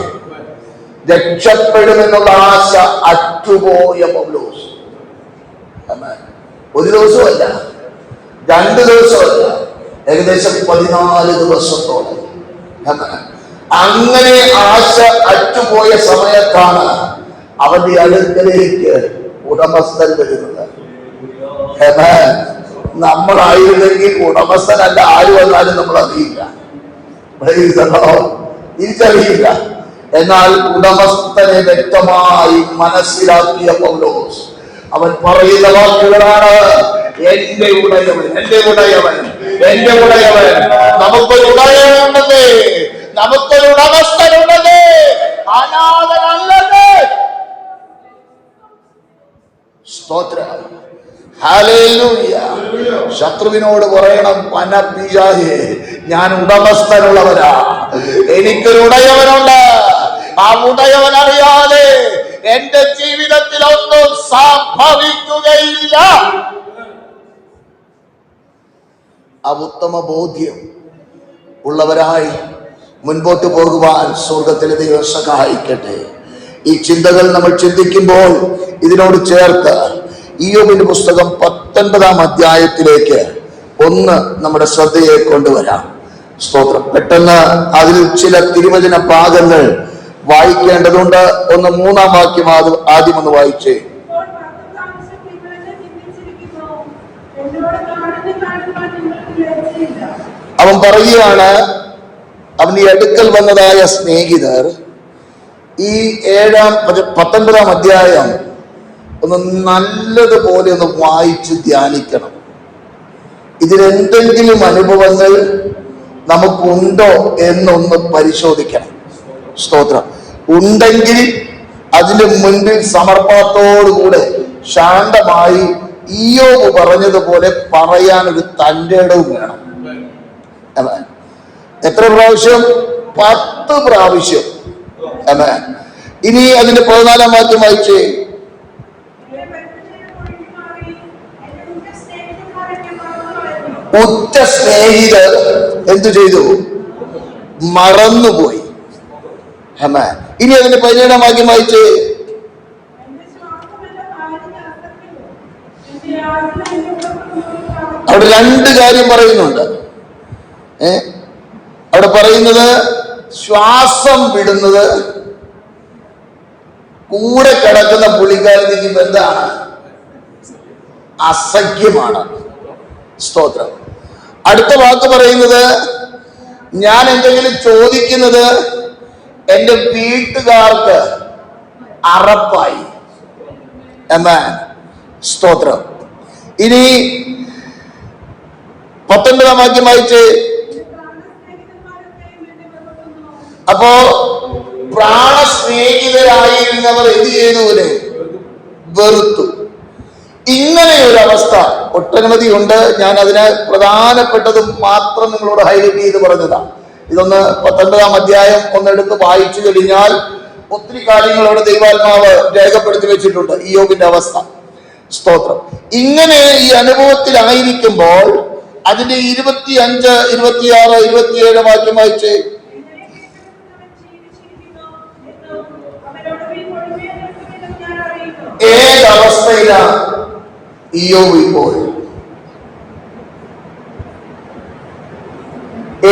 രക്ഷപ്പെടുമെന്നുള്ള ആശ അറ്റുപോയ പൗലോസ്. ഒരു ദിവസമല്ല, 2 ദിവസമല്ല, ഏകദേശം 14 ദിവസത്തോളം. അങ്ങനെ ആശ അറ്റുപോയ സമയത്താണ് അവന്റെ അടുക്കലേക്ക് ഉടമസ്ഥൻ വരുന്നത്. നമ്മളായിരുന്നെങ്കിൽ ഉടമസ്ഥനല്ല ആര് വന്നാലും നമ്മൾ അറിയില്ല, തിരിച്ചറിയില്ല. എന്നാൽ ഉടമസ്ഥനെ വ്യക്തമായി മനസ്സിലാക്കിയ പൗലോസ് അവൻ പറയുന്ന വാക്കുകളാണ്, എന്റെ ഉടയവൻ, എന്റെ ഉടയവൻ, എന്റെ ഉടയവൻ. നമുക്കൊരു ഉടയവനുണ്ടെന്നേ, നമുക്കൊരു ഉടമസ്ഥനുണ്ടെന്നേ, അനാഥനല്ലെന്നേ. സ്തോത്രം. ഹല്ലേലൂയ. ശത്രുവിനോട് പറയണം, പനപ്പിയായേ, ഞാൻ ഉടമസ്ഥനുള്ളവനാ, എനിക്കൊരു ഉടയവനുണ്ട്. ആ ഉടയവൻ അറിയാതെ എന്റെ ജീവിതത്തിൽ ഒന്നും സംഭവിക്കുകയില്ല. ആ ഉത്തമ ബോധ്യം ഉള്ളവരായി മുൻപോട്ട് പോകുവാൻ സ്വർഗത്തിലെ ദൈവം സഹായിക്കട്ടെ. ഈ ചിന്തകൾ നമ്മൾ ചിന്തിക്കുമ്പോൾ ഇതിനോട് ചേർത്ത് ഇയ്യോബിന്റെ പുസ്തകം 19-ാം അധ്യായത്തിലേക്ക് ഒന്ന് നമ്മുടെ ശ്രദ്ധയെ കൊണ്ടുവരാം. സ്തോത്രം. പെട്ടെന്ന് അതിൽ ചില തിരുവചന ഭാഗങ്ങൾ വായിക്കേണ്ടതുണ്ട്. ഒന്ന് 3-ാം വാക്യം ആദ്യം ഒന്ന് വായിച്ചേ. അവൻ പറയുകയാണ്, അവന്റെ അടുക്കൽ വന്നതായ സ്നേഹിതർ ഈ 19-ാം അധ്യായം ഒന്ന് നല്ലതുപോലെ ഒന്ന് വായിച്ച് ധ്യാനിക്കണം. ഇതിലെന്തെങ്കിലും അനുഭവങ്ങൾ നമുക്കുണ്ടോ എന്നൊന്ന് പരിശോധിക്കണം. സ്തോത്രം. ഉണ്ടെങ്കിൽ അതിന്റെ മുൻപിൽ സമർപ്പണത്തോടുകൂടെ ശാന്തമായി ഇയ്യോബ് പറഞ്ഞതുപോലെ പറയാനൊരു തന്റെ ഇടവും വേണം. എത്ര പ്രാവശ്യം? 10 പ്രാവശ്യം ആമേൻ. ഇനി അതിന്റെ 14-ാം വാക്യം വായിച്ചേ. ഉറ്റ സ്നേഹിതർ എന്തു ചെയ്തു? മറന്നുപോയി. ആമേൻ. ഇനി അതിന്റെ 17-ാം വാക്യം വായിച്ചേ. അവിടെ 2 കാര്യം പറയുന്നുണ്ട്. അവിടെ പറയുന്നത് ശ്വാസം വിടുന്നത് കൂടെ കിടക്കുന്ന പുള്ളിക്കാരത്തേക്ക് എന്താണ്? അസഖ്യമാണ്. സ്തോത്രം. അടുത്ത വാക്ക് പറയുന്നത് ഞാൻ എന്തെങ്കിലും ചോദിക്കുന്നത് എന്റെ വീട്ടുകാർക്ക് അറപ്പായി. ആമേൻ. സ്തോത്രം. ഇനി 19-ാം വാക്യം വായിച്ച്. അപ്പോ പ്രാണസ്നേഹിതരായിരുന്നവർ എന്ത് ചെയ്തു? വെറുത്തു. ഇങ്ങനെയൊരു അവസ്ഥ ഒട്ടനവധി ഉണ്ട്. ഞാൻ അതിന് പ്രധാനപ്പെട്ടതും മാത്രം നിങ്ങളോട് ഹൈലൈറ്റ് ചെയ്ത് പറഞ്ഞതാണ്. ഇതൊന്ന് 19-ാം അധ്യായം ഒന്നെടുത്ത് വായിച്ചു കഴിഞ്ഞാൽ ഒത്തിരി കാര്യങ്ങൾ അവിടെ ദൈവാത്മാവ് രേഖപ്പെടുത്തി വെച്ചിട്ടുണ്ട്. ഇയ്യോബിന്റെ അവസ്ഥ. സ്തോത്രം. ഇങ്ങനെ ഈ അനുഭവത്തിലായിരിക്കുമ്പോൾ അതിന്റെ 25, 26, 27 വാക്യം വായിച്ചേ. ഏതവസ്ഥയിലാണ് ഇയ്യോബ് ഇപ്പോൾ?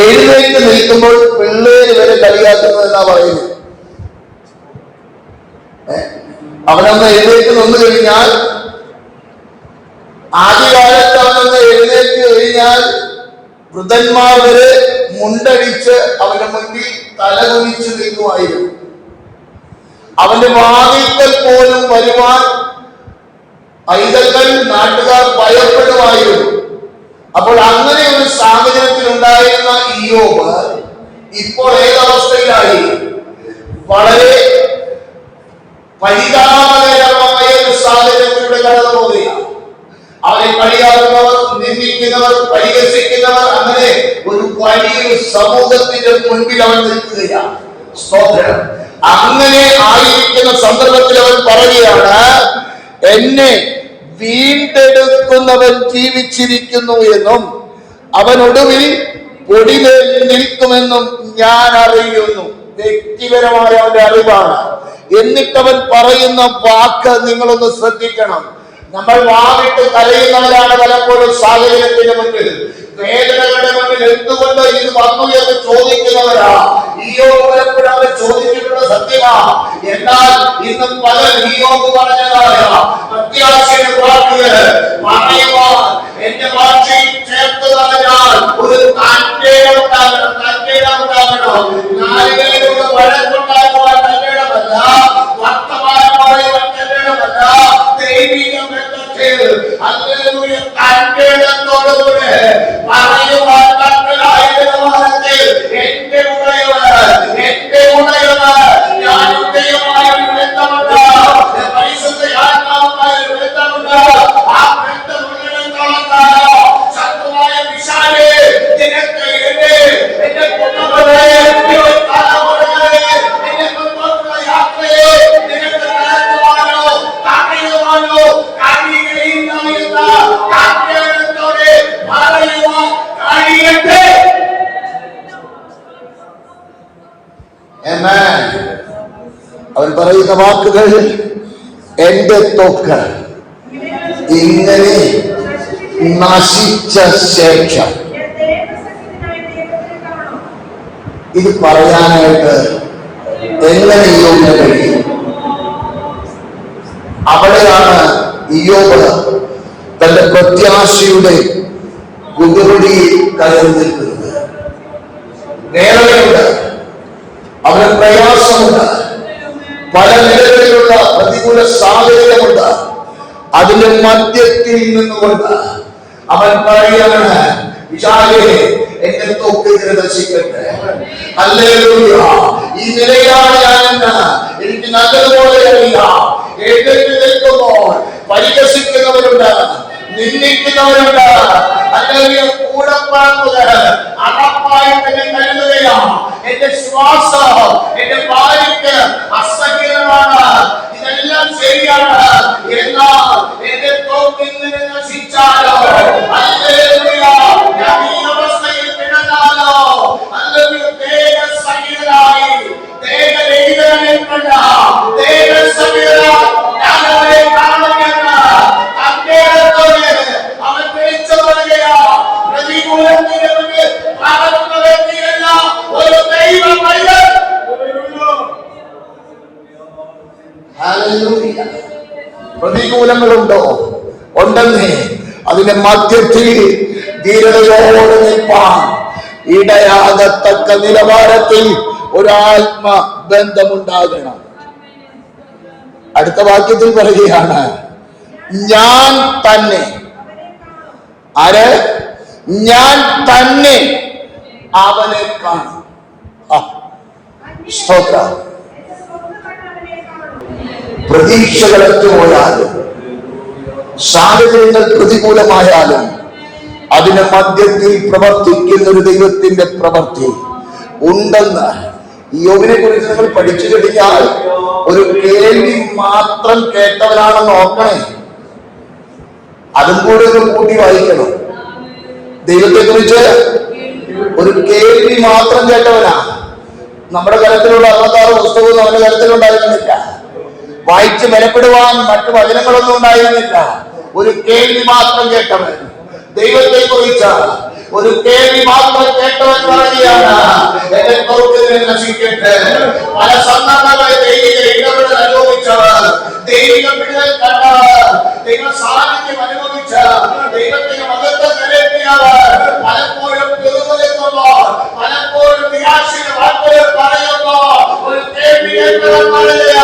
എഴുന്നേറ്റ് നിൽക്കുമ്പോൾ പിള്ളേര് വരെ കളിയാക്കുന്നത് എന്നാ പറയുന്നത്. അവനൊന്ന് എഴുന്നേറ്റ് നിന്ന് കഴിഞ്ഞാൽ, ആദ്യകാലത്ത് അവനൊന്ന് എഴുന്നേറ്റ് കഴിഞ്ഞാൽ വൃദ്ധന്മാർ വരെ മുണ്ടടിച്ച് അവന്റെ മുൻപിൽ തലകുനിച്ച് നിൽക്കുമായിരുന്നു. അവന്റെ വാതിൽക്കൽ പോലും വരുവാൻ പൈതങ്ങൾ, നാട്ടുകാർ ഭയപ്പെടുമായിരുന്നു. അപ്പോൾ അങ്ങനെ ഒരു സാഹചര്യത്തിൽ ഉണ്ടായിരുന്ന ഇയ്യോബ് ഇപ്പോൾ ഏതവസ്ഥയിലായി? വളരെ പരിതാപകരമായ ഒരു സാഹചര്യത്തിലൂടെ കടന്നു പോവുകയാണ്. അവരെ കളിയാക്കുന്നവർ, നിന്ദിക്കുന്നവർ, പരിഹസിക്കുന്നവർ, അങ്ങനെ ഒരു വലിയൊരു സമൂഹത്തിന്റെ മുൻപിൽ അവൻ നിൽക്കുകയാണ്. സ്തോത്രം. അങ്ങനെ ആയിരിക്കുന്ന സന്ദർഭത്തിൽ അവൻ പറയുകയാണ്, എന്നെ വീണ്ടെടുക്കുന്നവൻ ജീവിച്ചിരിക്കുന്നു എന്നും അവൻ ഒടുവിൽ പൊടിമേൽ നിൽക്കുമെന്നും ഞാൻ അറിയുന്നു. വ്യക്തിപരമായ അവന്റെ അറിവാണ്. എന്നിട്ടവൻ പറയുന്ന വാക്ക് നിങ്ങളൊന്ന് ശ്രദ്ധിക്കണം. നമ്മൾ വാവിട്ട് കരയുന്നവരാണ് പലപ്പോഴും സാഹചര്യത്തിന്റെ മുന്നിൽ, വേദനകളുടെ മുന്നിൽ എന്തുകൊണ്ട് ഇത് വന്നു എന്ന് ചോദിക്കുന്നവരാ. ഇയ്യോബ് പലപ്പോഴും അവർ ചോദിച്ചിട്ടുള്ള സത്യമാ. എന്നാൽ ഇന്ന് പലർ ഇയ്യോബ് പറഞ്ഞതായ പ്രത്യാശയുടെ വാക്കുകൾ പറയുവാൻ എന്റെ ഭാഷയിൽ ചേർത്ത് പറഞ്ഞാൽ ഒരു തന്റേടമുണ്ടാകണം. നാലുകളിലൂടെ വഴക്കുണ്ടാക്കുവാൻ തന്റേടമല്ല, വർത്തമാനം പറയുവാൻ തന്റേടമല്ല, ദൈവിക ബന്ധത്തിൽ ഹല്ലേലൂയ തന്റേടത്തോടുകൂടെ പറയുവാൻ തക്കതായിരുന്നവാനത്തിൽ എന്റെ ഉടയവൻ ഞാൻ ഉദയമായ ഒരു ബന്ധമുണ്ട്, പരിശുദ്ധ ആത്മാവുമായ ഒരു ബന്ധമുണ്ട്. ആ ബന്ധമുള്ളിടത്തോളം കാലം ശക്തമായ വിശാലേ നിനക്ക് എന്റെ കുടുംബങ്ങളെ, തലമുറകളെ, എന്റെ മുന്നോട്ടുള്ള യാത്രയെ നിനക്ക് നടത്തുവാനോ തടയുവാനോ കഴിയുകയില്ല എന്ന് കാരണത്തോടെ പറയുവാൻ കഴിയട്ടെ. അവൻ പറയുന്ന വാക്കുകൾ, എന്റെ ത്വക്ക് ഇങ്ങനെ നശിച്ച ശേഷം ഇത് പറയാനായിട്ട് എങ്ങനെ ഇയ്യോബിന് കഴിയും? അവിടെയാണ് ഇയ്യോബ് തന്റെ പ്രത്യാശയുടെ കുതുപടിയിൽ കയറി നിൽക്കുന്നത്. വേദനയുണ്ട്, അവന് പ്രയാസമുണ്ട്, പല നിലകളിലുള്ള പ്രതികൂല സാഹചര്യമുണ്ട്. അതിന്റെ മധ്യത്തിൽ നിന്നുകൊണ്ട് അവൻ പറയുകയാണ്, വിശാലേ എന്റെ ത്വക്ക് നശിക്കട്ടെ. ഹല്ലേലൂയ. ഈ നിലയിലാണ് ഞാനെന്ന് എനിക്ക് നല്ലതുപോലെ അറിയാം. എഴുന്നേറ്റ് നിൽക്കുമ്പോൾ പരിഹസിക്കുന്നവരുണ്ട്, നിന്ദിക്കുന്നവരുണ്ട്. അല്ലെങ്കിൽ കൂടെ പാടുന്നത് അടപ്പായി തന്നെ കരുതുകയാണ്. എന്റെ ശ്വാസം എന്റെ ഭാര്യയ്ക്ക് പ്രതികൂലങ്ങളുണ്ടോ? ഉണ്ടെന്നേ. അതിന്റെ മധ്യത്തിൽ ധീരതയോടെ നിൽപ്പാൻ ഇടയാകത്തക്ക നിലവാരത്തിൽ ഒരാത്മ ബന്ധമുണ്ടാകണം. അടുത്ത വാക്യത്തിൽ പറയുകയാണ്, ഞാൻ തന്നെ. ആര്? ഞാൻ തന്നെ അവനെ കാണും. സ്തോത്രം. പ്രതീക്ഷകൾ എത്തുപോയാലും സാഹചര്യങ്ങൾ പ്രതികൂലമായാലും അതിന് മധ്യത്തിൽ പ്രവർത്തിക്കുന്ന ഒരു ദൈവത്തിന്റെ പ്രവൃത്തി ഉണ്ടെന്ന് യോബിനെ കുറിച്ച് നിങ്ങൾ പഠിച്ചു കഴിഞ്ഞാൽ ഒരു കേൾവി മാത്രം കേട്ടവനാണെന്ന് നോക്കണേ. അതും കൂടെ ഒരു കൂട്ടി വായിക്കണം. ദൈവത്തെ കുറിച്ച് ഒരു കേൾവി മാത്രം കേട്ടവനാ. നമ്മുടെ കലത്തിലുള്ള 66 പുസ്തകവും അവന്റെ കലത്തിലുണ്ടായിരുന്നില്ല. വായിച്ച് ബലപ്പെടുവാൻ മറ്റു വചനങ്ങളൊന്നും ഉണ്ടായിരുന്നില്ല. ഒരു കേൾവി മാത്രം കേട്ടവൻ, ദൈവത്തെ കുറിച്ച് ഒരു കേൾവി മാത്രം കേട്ടവൻ പറയുകയാണ്, എന്റെ ദൗർബല്യം നശിക്കട്ടെ. പല സന്ദർഭങ്ങളിൽ ദൈവിക ഇടപെടൽ അനുഭവിച്ചവർ, ദൈവിക വിടുതൽ കണ്ടവർ, ദൈവ സാന്നിധ്യം അനുഭവിച്ച, ദൈവത്തിന്റെ മഹത്വം നിരത്തിയവർ പലപ്പോഴും ദുർബലത്തുമ്പോൾ, പലപ്പോഴും നിരാശയുടെ വാക്കുകൾ പറയുമ്പോൾ ഒരു കേൾവി കേട്ടവൻ പറയുക,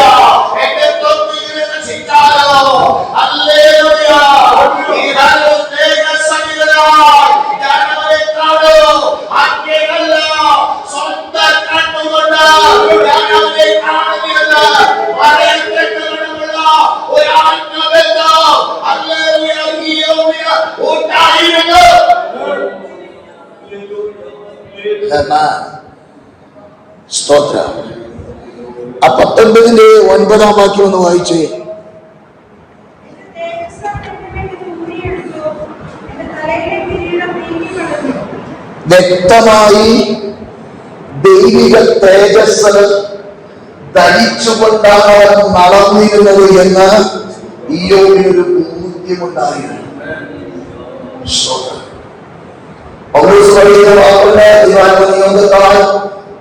എന്റെ ദൗർബല്യം നശിച്ചാലോ. ഹല്ലേലൂയ. ഈ സ്തോത്രം. 19-9 വാക്യം ഒന്ന് വായിച്ചേ. വ്യക്തമായി ദൈവിക തേജസ് ധരിച്ചുകൊണ്ടാണ് നടന്നിരുന്നത് എന്ന് ഇയ്യോബിനൊരു ബോധ്യമുണ്ടായിരുന്നു.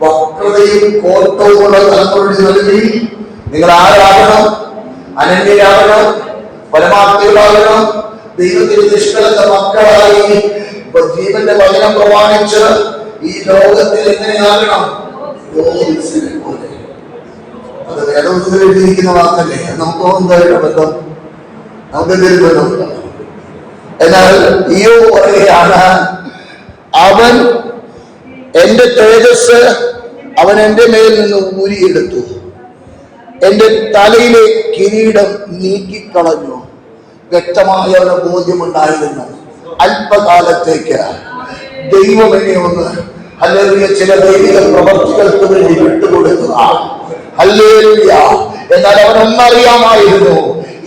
വക്രതയും കോട്ടവുമുള്ള തലമുറയുടെ നൽകി നിങ്ങൾ ആരാകണം? അനന്യരാകണം, പരമാർത്ഥികളാകണം, ദൈവത്തിന്റെ നിഷ്കളങ്ക മക്കളായി ജീവന്റെ വചനം പ്രമാണിച്ച് ഈ ലോകത്തിൽ എങ്ങനെയാകണം? പോലെ. അത് വേദപുസ്തകത്തിൽ എഴുതിയിരിക്കുന്ന വാക്കല്ലേ. നമുക്ക് എന്തായാലും ബന്ധം, നമുക്ക് എന്തെങ്കിലും ബന്ധമുണ്ട്. എന്നാൽ ഈയോ പറയുകയാണ്, അവൻ എന്റെ തേജസ് അവൻ എന്റെ മേൽ നിന്ന് ഊരിയെടുത്തു, എന്റെ തലയിലെ കിരീടം നീക്കിക്കളഞ്ഞു. വ്യക്തമായ ഒരു ബോധ്യമുണ്ടായിരുന്നു. അല്പകാലത്തേക്ക് ദൈവം എന്നെ ഒന്ന് ഹല്ലേലൂയ ചില ദൈവിക പ്രവർത്തികൾക്ക് വേണ്ടി വിട്ടുകൊടുക്കുക. ഹല്ലേലൂയ. എന്നാൽ അവനൊന്നറിയാമായിരുന്നു,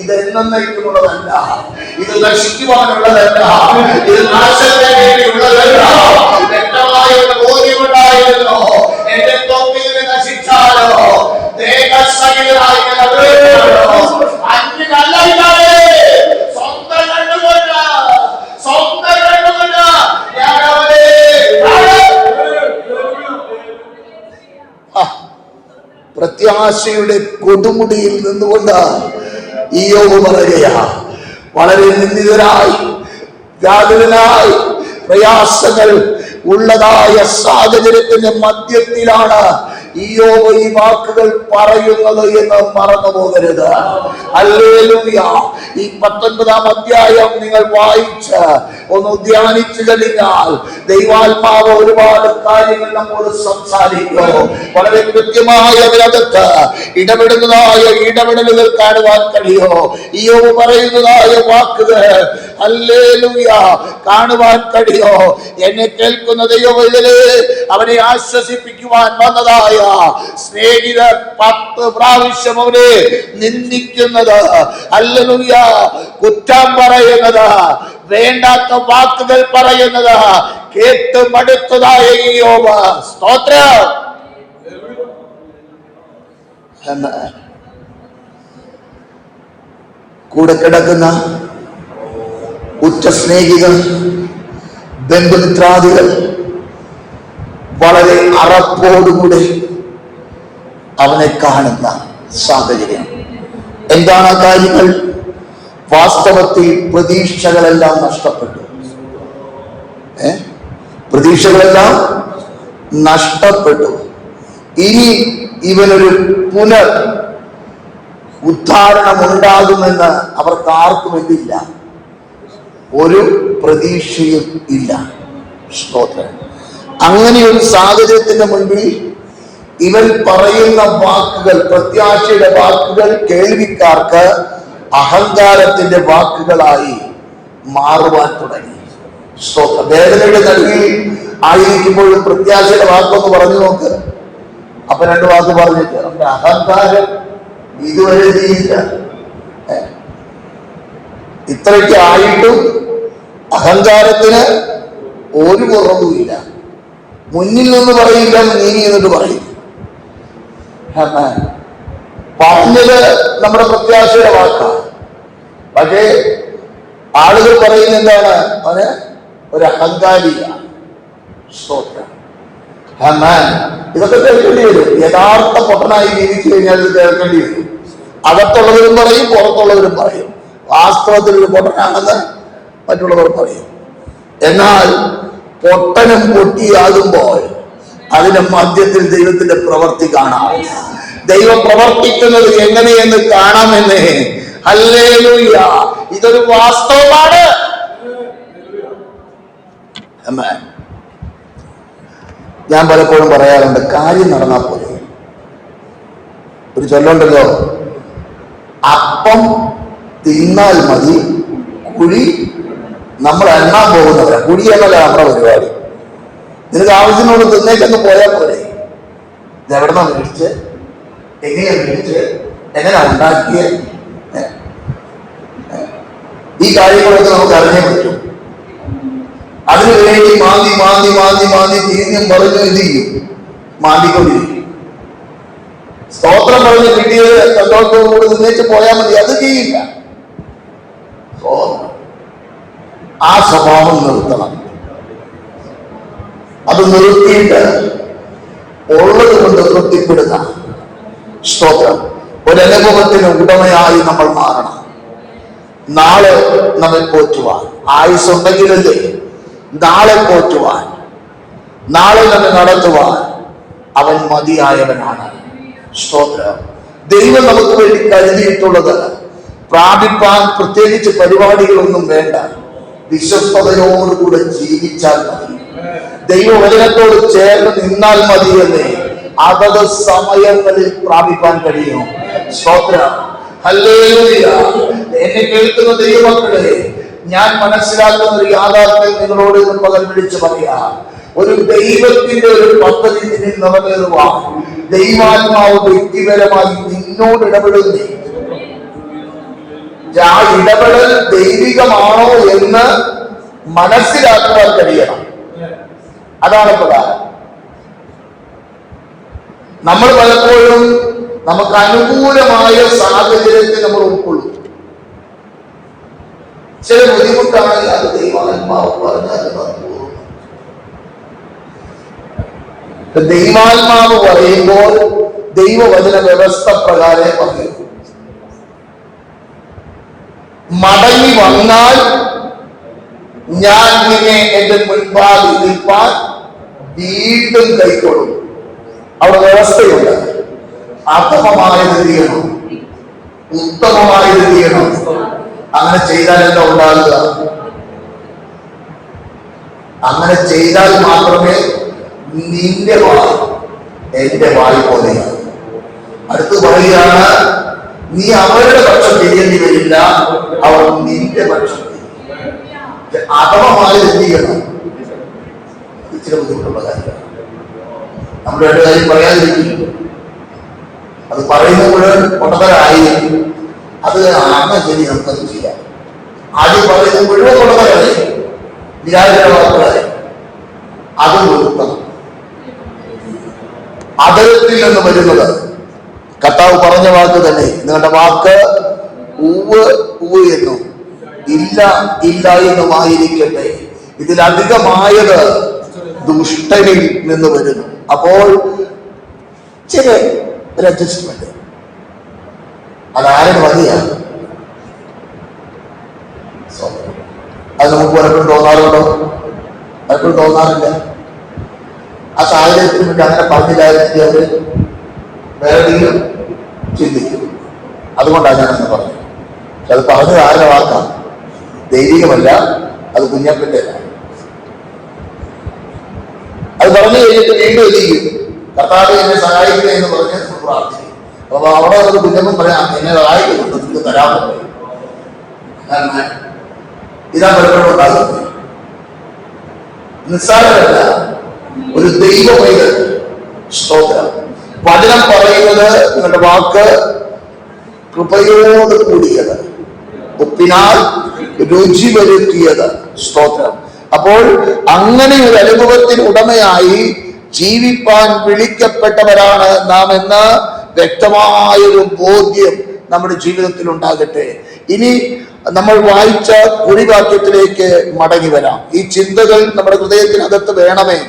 ഇത് എന്നേക്കുമുള്ളതല്ല, ഇത് നശിക്കുവാനുള്ളതല്ല, ഇത് നാശത്തിന് വേണ്ടിയുള്ളതല്ല. വ്യക്തമായ ഒരു ബോധ്യമുണ്ടായിരുന്നു. എന്റെ തൊപ്പിയിൽ നശിച്ചാലോ, ദേഹസഹിതരായി സ്വന്തം കണ്ടുകൊണ്ട് ഞാൻ അവനെ പ്രത്യാശയുടെ കൊടുമുടിയിൽ നിന്നുകൊണ്ട് ഇയ്യോബ് പറയുകയാ, വളരെ നിന്ദിതരായി, വ്യാകുലനായി, പ്രയാസങ്ങൾ ഉള്ളതായ സാഹചര്യത്തിന്റെ മധ്യത്തിലാണ് ഇയ്യോബ് ഈ വാക്കുകൾ പറയുന്നത് എന്ന് മറന്നു പോകരുത്. ഹല്ലേലൂയ. ഈ 19-ാം അധ്യായം നിങ്ങൾ വായിച്ച് ഒന്ന് ധ്യാനിച്ചു കഴിഞ്ഞാൽ ദൈവാത്മാവ് ഒരുപാട് കാര്യങ്ങൾ നമ്മോട് സംസാരിക്കും. വളരെ കൃത്യമായ അതിനകത്ത് ഇടപെടുന്നതായ ഇടപെടലുകൾ കാണുവാൻ കഴിയോ? ഇയ്യോബ് പറയുന്നതായ വാക്കുകൾ ഹല്ലേലൂയ കാണുവാൻ കഴിയോ? എന്നെ കേൾക്കുന്ന ദൈവമേ, അവനെ ആശ്വസിപ്പിക്കുവാൻ വന്നതായ സ്നേഹിതർ 10 പ്രാവശ്യം അവനെ നിന്ദിക്കുന്നത്, ഹല്ലേലൂയ കുറ്റം പറയുന്നത്, വേണ്ടാത്ത വാക്കുകൾ പറയുന്നത് കേട്ട് മടുത്തതായ ഇയ്യോബ്. സ്തോത്രം. എന്ന് കൂടെ കിടക്കുന്ന ഉറ്റ സ്നേഹികൾ, ബന്ധുമിത്രാദികൾ വളരെ അറപ്പോടുകൂടെ അവനെ കാണുന്ന സാഹചര്യം. എന്താണ് ആ കാര്യങ്ങൾ? വാസ്തവത്തിൽ പ്രതീക്ഷകളെല്ലാം നഷ്ടപ്പെട്ടു. പ്രതീക്ഷകളെല്ലാം നഷ്ടപ്പെട്ടു. ഇനി ഇവനൊരു പുനർ ഉദ്ധാരണമുണ്ടാകുമെന്ന് അവർക്ക് ആർക്കും എന്തില്ല, ഒരു പ്രതീക്ഷയും ഇല്ല. സ്തോത്രം. അങ്ങനെ ഒരു സാഹചര്യത്തിന്റെ മുൻപിൽ ഇവൻ പറയുന്ന വാക്കുകൾ, പ്രത്യാശയുടെ വാക്കുകൾ, കേൾവിക്കാർക്ക് അഹങ്കാരത്തിന്റെ വാക്കുകളായി മാറുവാൻ തുടങ്ങി. സ്തോത്രം. വേദനയുടെ നടുവിൽ ആയിരിക്കുമ്പോഴും പ്രത്യാശയുടെ വാക്കൊന്ന് പറഞ്ഞു നോക്ക്. അപ്പൊ രണ്ട് വാക്ക് പറഞ്ഞിട്ട് നമ്മുടെ അഹങ്കാരം ഇതുവരെ ചെയ്യില്ല. ഇത്രയ്ക്ക് ആയിട്ടും അഹങ്കാരത്തിന് ഒരു കുറവുമില്ല. മുന്നിൽ നിന്ന് പറയില്ല, നീങ്ങി എന്നിട്ട് പറയും. പറഞ്ഞത് നമ്മുടെ പ്രത്യാശയുടെ വാക്കാണ്. പക്ഷേ ആളുകൾ പറയുന്ന എന്താണ്? അവന് ഒരു അഹങ്കാരിയാണ്. സ്തോത്രം. ഇതൊക്കെ കേൾക്കേണ്ടി വരും. യഥാർത്ഥ പൊട്ടനായി ജീവിച്ചു കഴിഞ്ഞാൽ ഇത് കേൾക്കേണ്ടി വരും. അകത്തുള്ളവരും പറയും, പുറത്തുള്ളവരും പറയും. വാസ്തവത്തിൽ ഒരു പൊട്ടനാണെന്ന് മറ്റുള്ളവർ പറയും. എന്നാൽ പൊട്ടനും പൊട്ടിയാകുമ്പോൾ അതിന്റെ മധ്യത്തിൽ ദൈവത്തിന്റെ പ്രവൃത്തി കാണാം. ദൈവം പ്രവർത്തിക്കുന്നത് എങ്ങനെയെന്ന് കാണാമെന്ന്. ഹല്ലേലൂയ. ഇതൊരു വാസ്തവമാണ്. ഞാൻ പലപ്പോഴും പറയാറുണ്ട്, കാര്യം നടന്നാൽ പോലെ. ഒരു ചൊല്ലുണ്ടല്ലോ, അപ്പം തിന്നാൽ മതി, കുഴി നമ്മൾ എണ്ണാൻ പോകുന്നവരാ. കുഴി എന്നല്ല നമ്മുടെ പരിപാടി. നിനക്ക് ആവശ്യത്തിനോട് തിന്നേക്കെന്ന് പോയാൽ പോലെ. ഇതെവിടെന്നാ മേടിച്ച്, എങ്ങനെയാ മേടിച്ച്, എങ്ങനെയാ ഉണ്ടാക്കിയ, ഈ കാര്യങ്ങളൊക്കെ നമുക്ക് അറിഞ്ഞേ പറ്റും. അതിനു വേണ്ടി മാന്തി മാന്തി മാന്തി മാന്തി തീർന്നും പറഞ്ഞു എന്ത് ചെയ്യും? മാന്തിക്കൊണ്ടിരിക്കും. സ്തോത്രം പറഞ്ഞ് കിട്ടിയത് സന്തോഷത്തോടുകൂടി നിന്നേച്ച് പോയാൽ മതി. അത് ചെയ്യില്ല. ആ സ്വഭാവം നിർത്തണം. അത് നിർത്തിയിട്ട് ഉള്ളത് കൊണ്ട് തൃപ്തിപ്പെടുന്ന സ്തോത്രം ഒരനുഭവത്തിന് ഉടമയായി നമ്മൾ മാറണം. നാളെ നമ്മെ പോറ്റുവാൻ ആയുസ്സുണ്ടെങ്കിലല്ലേ നാളെ പോറ്റുവാൻ, നാളെ നമ്മെ നടത്തുവാൻ അവൻ മതിയായവനാണ്. സ്തോത്രം. ദൈവം നമുക്ക് വേണ്ടി കരുതിയിട്ടുള്ളത് പ്രാപിപ്പാൻ പ്രത്യേകിച്ച് പരിപാടികളൊന്നും വേണ്ട. വിശ്വസ്തയോടുകൂടെ ജീവിച്ചാൽ മതി. ദൈവവചനത്തോട് ചേർന്ന് നിന്നാൽ മതി എന്നേ അതത് സമയങ്ങളിൽ പ്രാപിപ്പാൻ കഴിയും. സ്തോത്രം. ഹല്ലേലൂയ. എന്നെ കേൾക്കുന്ന ദൈവമക്കളെ, ഞാൻ മനസ്സിലാക്കുന്ന ഒരു യാഥാർത്ഥ്യം നിങ്ങളോട് പകൽ വിളിച്ചു പറയാം. ഒരു ദൈവത്തിന്റെ ഒരു പദ്ധതി നിന്നിൽ നിറവേറുവാൻ ദൈവാത്മാവ് വ്യക്തിപരമായി നിന്നോട് ഇടപെടുന്നേ. ആ ഇടപെടൽ ദൈവികമാണോ എന്ന് മനസ്സിലാക്കുവാൻ കഴിയണം. അതാണ് പ്രധാനം. നമ്മൾ പലപ്പോഴും നമുക്ക് അനുകൂലമായ സാഹചര്യത്തെ നമ്മൾ ഉൾക്കൊള്ളും. ചില ബുദ്ധിമുട്ടാണെങ്കിൽ അത് ദൈവാത്മാവ് പറഞ്ഞാൽ ദൈവാത്മാവ് പറയുമ്പോൾ ദൈവവചന വ്യവസ്ഥ പ്രകാരം പറയും. മടങ്ങി വന്നാൽ ഞാൻ നിന്നെ എന്റെ മുൻപാകെ നിൽപ്പാൻ വീണ്ടും കൈക്കൊള്ളും. അവിടെ വ്യവസ്ഥയുണ്ട്. അധമമായത് ചെയ്യണം, ഉത്തമമായത് ചെയ്യണം. അങ്ങനെ ചെയ്താൽ എന്താ ഉണ്ടാകുക? അങ്ങനെ ചെയ്താൽ മാത്രമേ നിന്റെ വായ് എന്റെ വായ് പോലെയാണ്. അടുത്ത് പറയുകയാണ്, നീ അവരുടെ പക്ഷം ചെയ്യേണ്ടി വരില്ല, അവർ നിന്റെ പക്ഷം. അധമമായി എന്ത് ചെയ്യണം? ഇച്ചിരി ബുദ്ധിമുട്ടുള്ള കാര്യമാണ്. നമ്മൾ രണ്ട് കാര്യം പറയാതിരിക്കും. അത് പറയുമ്പോൾ കൊണ്ടതരായിരിക്കും. അത് ആത്മ ശരി, നമുക്കത് ചെയ്യാം. ആദ്യം പറയുന്നത് മുഴുവൻ കൊണ്ടതരായി നിരാശവാക്കുകളായി അതും നിർത്തണം. അതരത്തിൽ നിന്ന് വരുന്നത് കത്ത കർത്താവ് പറഞ്ഞ വാക്ക് തന്നെ. നിങ്ങളുടെ വാക്ക് ഉവ് ഉവ് എന്നും ഇല്ല ഇല്ല എന്നുമായിരിക്കട്ടെ. ഇതിലധികമായത് ദുഷ്ടനിൽ നിന്ന് വരുന്നു. അപ്പോൾ ചില ഒരു അഡ്ജസ്റ്റ്മെന്റ് അതാരും മതിയാണ്. അത് നമുക്ക് പലപ്പോഴും തോന്നാറുണ്ടോ? പലപ്പോഴും തോന്നാറില്ല. ആ സാഹചര്യത്തിന് വേണ്ടി അങ്ങനെ പറഞ്ഞില്ലായിരുന്നെങ്കിൽ അവര് വേറെ എന്തെങ്കിലും ചിന്തിക്കും. അതുകൊണ്ടാണ് ഞാനന്ന് പറഞ്ഞത്. പക്ഷെ അത് പറഞ്ഞത് ആരുടെ വാക്കാണ്? ദൈവികമല്ല, അത് കുഞ്ഞപ്പന്റെ. അത് പറഞ്ഞു കഴിഞ്ഞിട്ട് വീണ്ടും എത്തിക്കും, കർത്താവ് എന്നെ സഹായിക്കുക എന്ന് പറഞ്ഞ് നമ്മൾ പ്രാർത്ഥിക്കും. അപ്പൊ അവിടെ ഒരു കുഞ്ഞപ്പൻ പറയാം, എന്നെ സഹായിക്കുന്നുണ്ട്, നിങ്ങൾക്ക് തരാമോ? ഇതാ പലപ്പോഴും ഉണ്ടാകുന്നത്. നിസ്സാരമല്ല, ഒരു ദൈവമൈതൽ. സ്തോത്രം. വചനം പറയുന്നത് നിങ്ങളുടെ വാക്ക് കൃപയോട് കൂടിയത്, ഉപ്പിനാൽ രുചി വരുത്തിയത്. സ്തോത്രം. അപ്പോൾ അങ്ങനെ ഒരു അനുഭവത്തിന് ഉടമയായി ജീവിപ്പാൻ വിളിക്കപ്പെട്ടവരാണ് നാം എന്ന വ്യക്തമായൊരു ബോധ്യം നമ്മുടെ ജീവിതത്തിൽ ഉണ്ടാകട്ടെ. ഇനി നമ്മൾ വായിച്ച കുറിവാക്യത്തിലേക്ക് മടങ്ങി വരാം. ഈ ചിന്തകൾ നമ്മുടെ ഹൃദയത്തിനകത്ത് വേണമേ.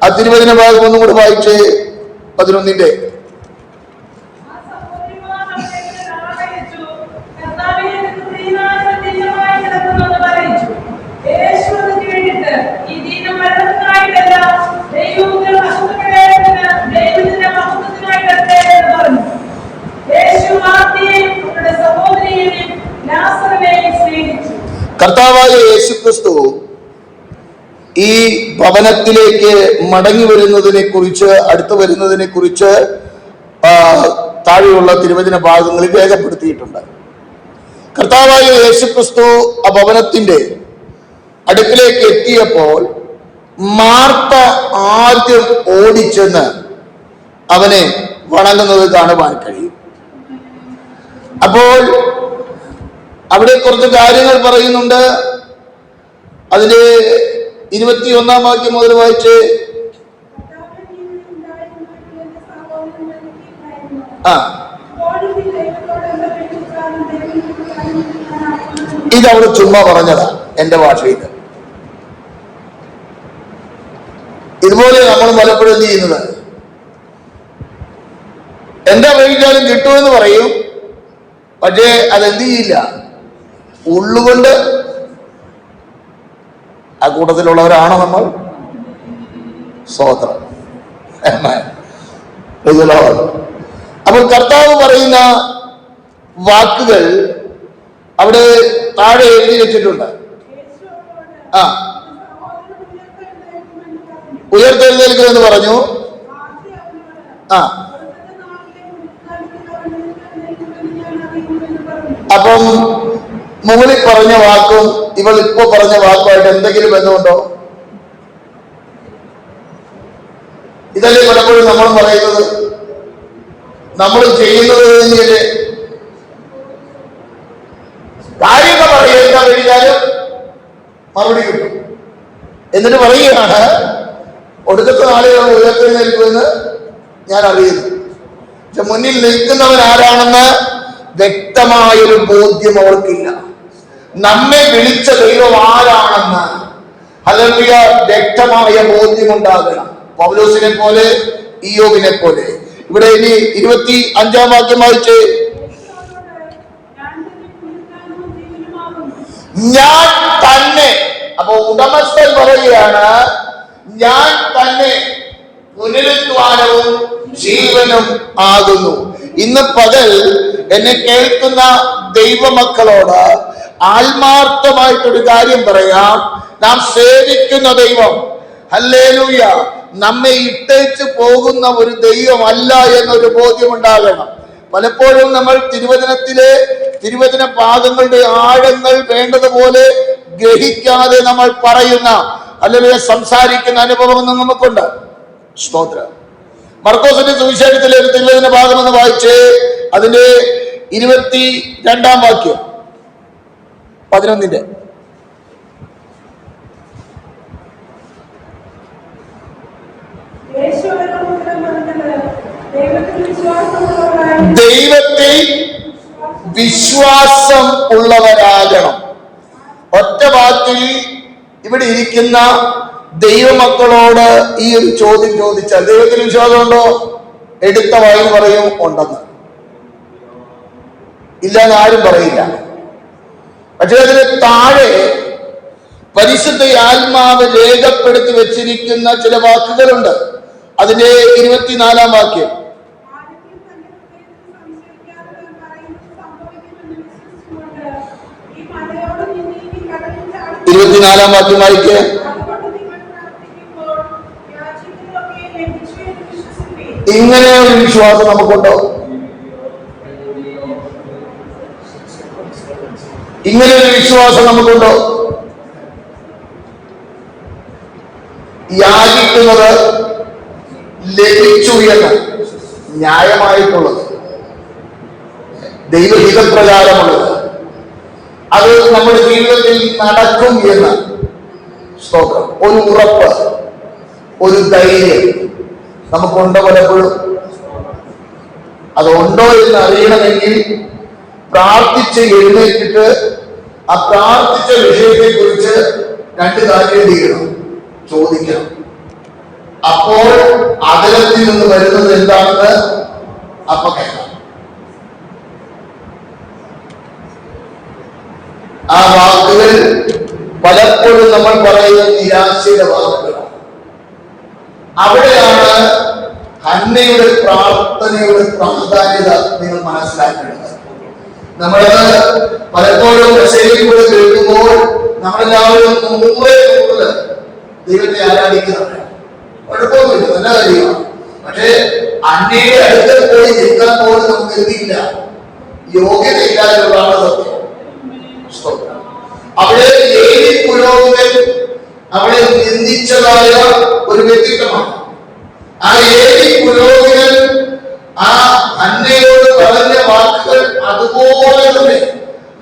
ആ തിരുവചന ഭാഗം ഒന്നും കൂടി വായിച്ച് 11-ന്റെ. കർത്താവായ യേശുക്രിസ്തു ഈ ഭവനത്തിലേക്ക് മടങ്ങി വരുന്നതിനെ കുറിച്ച്, അടുത്തു വരുന്നതിനെ കുറിച്ച് താഴെയുള്ള തിരുവചന ഭാഗങ്ങളിൽ രേഖപ്പെടുത്തിയിട്ടുണ്ട്. കർത്താവായ യേശുക്രിസ്തു ആ ഭവനത്തിന്റെ അടുക്കിലേക്ക് എത്തിയപ്പോൾ മാർത്ത ആദ്യം ഓടിച്ചെന്ന് അവനെ വണങ്ങുന്നത് കാണുവാൻ കഴിയും. അപ്പോൾ അവിടെ കുറച്ച് കാര്യങ്ങൾ പറയുന്നുണ്ട്. അതിന്റെ 21-ാം വാക്യം മുതൽ വായിച്ച്. ഇതവിടെ ചുമ്മാ പറഞ്ഞതാ എന്റെ ഭാഷയിൽ. ഇതുപോലെ നമ്മൾ പലപ്പോഴും എന്ത് ചെയ്യുന്നത്, എന്താ കഴിച്ചാലും കിട്ടുമെന്ന് പറയും, പക്ഷേ അതെന്ത് ചെയ്യില്ല, ഉള്ളുകൊണ്ട്. ആ കൂട്ടത്തിലുള്ളവരാണോ നമ്മൾ? സ്തോത്രം. അപ്പോൾ കർത്താവ് പറയുന്ന വാക്കുകൾ അവിടെ താഴെ എഴുതി വെച്ചിട്ടുണ്ട്. ഉയർത്തെഴുന്നേൽക്കുമെന്ന് പറഞ്ഞു. അപ്പം മുകളിൽ പറഞ്ഞ വാക്കും ഇവൾ ഇപ്പൊ പറഞ്ഞ വാക്കുമായിട്ട് എന്തെങ്കിലും ബന്ധമുണ്ടോ? ഇതല്ലേ പലപ്പോഴും നമ്മൾ പറയുന്നത്, നമ്മൾ ചെയ്യുന്നത് തന്നെയല്ലേ. കാര്യങ്ങൾ പറയുക കഴിഞ്ഞാലും മറുപടി കിട്ടും. എന്നിട്ട് പറയുകയാണ്, ഒടുക്കത്തെ നാളുകൾ ഉയർത്തെഴുന്നേൽക്കുമെന്ന് ഞാൻ അറിയുന്നു. പക്ഷെ മുന്നിൽ നിൽക്കുന്നവൻ ആരാണെന്ന് വ്യക്തമായൊരു ബോധ്യം അവർക്കില്ല. നമ്മെ വിളിച്ച ദൈവം ആരാണെന്ന് ഹല്ലേലൂയ വ്യക്തമായ ബോധ്യമുണ്ടാകണം. പൗലോസിനെ പോലെ, ഇയ്യോബിനെ പോലെ. ഇവിടെ ഇനി 25-ാം വാക്യം വായിച്ച്. ഞാൻ തന്നെ. അപ്പൊ ഉടമസ്ഥൻ പറയുകയാണ്, ഞാൻ തന്നെ പുനരുദ്ധാനവും ജീവനും ആകുന്നു. ഇന്ന് പകൽ എന്നെ കേൾക്കുന്ന ദൈവമക്കളോട് ആത്മാർത്ഥമായിട്ടൊരു കാര്യം പറയാം. നാം സേവിക്കുന്ന ദൈവം, ഹല്ലേലൂയ, നമ്മെ ഇട്ടേച്ച് പോകുന്ന ഒരു ദൈവമല്ല എന്നൊരു ബോധ്യമുണ്ടാകണം. പലപ്പോഴും നമ്മൾ തിരുവചന ഭാഗങ്ങളുടെ ആഴങ്ങൾ വേണ്ടതുപോലെ ഗ്രഹിക്കാതെ നമ്മൾ പറയുന്ന അല്ലെങ്കിൽ സംസാരിക്കുന്ന അനുഭവമൊന്നും നമുക്കുണ്ട്. സ്തോത്രം. മർക്കോസിന്റെ സുവിശേഷത്തിലെ ഒരു തിരുവചന ഭാഗം എന്ന് വായിച്ച് അതിന്റെ 22-ാം വാക്യം 11-ന്റെ. ദൈവത്തിൽ വിശ്വാസം ഉള്ളവരാകണം. ഒറ്റ വാക്കിൽ ഇവിടെ ഇരിക്കുന്ന ദൈവമക്കളോട് ഈ ഒരു ചോദ്യം ചോദിച്ചാൽ, ദൈവത്തിന് വിശ്വാസമുണ്ടോ? എടുത്ത വായിൽ പറയും ഉണ്ടെന്ന്. ഇല്ലെന്ന് ആരും പറയില്ല. പക്ഷെ അതിന് താഴെ പരിശുദ്ധ ആത്മാവ് രേഖപ്പെടുത്തി വെച്ചിരിക്കുന്ന ചില വാക്കുകളുണ്ട്. അതിന്റെ 24-ാം വാക്യം. 24-ാം വാക്യം വായിക്കേ. ഇങ്ങനെ ഒരു വിശ്വാസം നമുക്കുണ്ടോ? ഇങ്ങനെ ഒരു വിശ്വാസം നമുക്കുണ്ടോ? യാചിക്കുന്നത് ലഭിച്ചു എന്ന്, ന്യായമായിട്ടുള്ളത്, ദൈവഹിതപ്രകാരമുള്ളത്, അത് നമ്മുടെ ജീവിതത്തിൽ നടക്കും എന്ന് സ്തോത്രം, ഒരു ഉറപ്പ്, ഒരു ധൈര്യം നമുക്കുണ്ടോ? പലപ്പോഴും അതുണ്ടോ എന്ന് അറിയണമെങ്കിൽ പ്രാർത്ഥിച്ച് എഴുന്നേറ്റിട്ട് ആ പ്രാർത്ഥിച്ച വിഷയത്തെ കുറിച്ച് 2 കാര്യം ചെയ്യണം, ചോദിക്കണം. അപ്പോൾ അകലത്തിൽ നിന്ന് വരുന്നത് എന്താണെന്ന് അപ്പൊ കേൾക്കാം. ആ വാക്കുകൾ പലപ്പോഴും നമ്മൾ പറയുന്ന നിരാശയുടെ വാക്കുകളാണ്. അവിടെയാണ് ഹന്നയുടെ പ്രാർത്ഥനയുടെ പ്രാധാന്യത നിങ്ങൾ മനസ്സിലാക്കേണ്ടത്. നമ്മളത് പലപ്പോഴും മെസ്സേജിലൂടെ കേൾക്കുമ്പോൾ നമ്മളെല്ലാവരും 100% ദൈവത്തെ ആരാധിക്കുന്നുണ്ട്. കുഴപ്പമൊന്നുമില്ല, നല്ല കാര്യമാണ്. പക്ഷേ അന്നയുടെ അടുത്ത് പോയി നിൽക്കാൻ പോലും നമുക്ക് എത്തിയില്ല, യോഗ്യതയില്ലാത്തതാണ് സത്യം. അവിടെ ഏലി പുരോഹിതൻ അവിടെ നിന്ദിച്ചതായ ഒരു വ്യക്തിത്വമാണ്. ആ ഏലി പുരോഹിതൻ ആ അന്നയോട് പറഞ്ഞ വാക്കുകൾ അതുപോലെ തന്നെ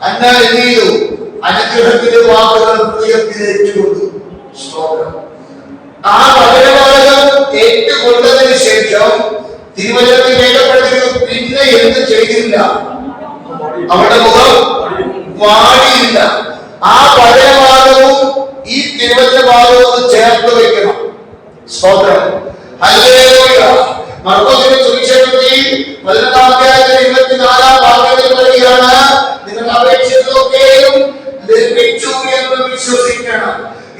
അന്ന എന്ത് ചെയ്തു? അനുഗ്രഹത്തിന്റെ വാക്കുകൾ ഹൃദയത്തിലേറ്റുകൊണ്ടു. ആ പകരവാദം ഏറ്റുകൊണ്ടതിന് ശേഷം തിരുവചനത്തിൽ രേഖപ്പെടുത്തിയത് പിന്നെ എന്ത് ചെയ്തില്ല? അവരുടെ മുഖം വാടിയില്ല. ആ പകരവാദവും ഈ തിരുവചനവാദവും ചേർത്ത് വെക്കണം. സ്തോത്രം, ഹല്ലേലൂയ. മർക്കോസിന്റെ സുവിശേഷത്തിൽ 11-ാം അധ്യായത്തിൽ 24-ാം വാക്യത്തിൽ പറയുകയാണ്, നിങ്ങൾ അപേക്ഷിച്ചതൊക്കെയും ലഭിച്ചു എന്ന് വിശ്വസിക്കണം.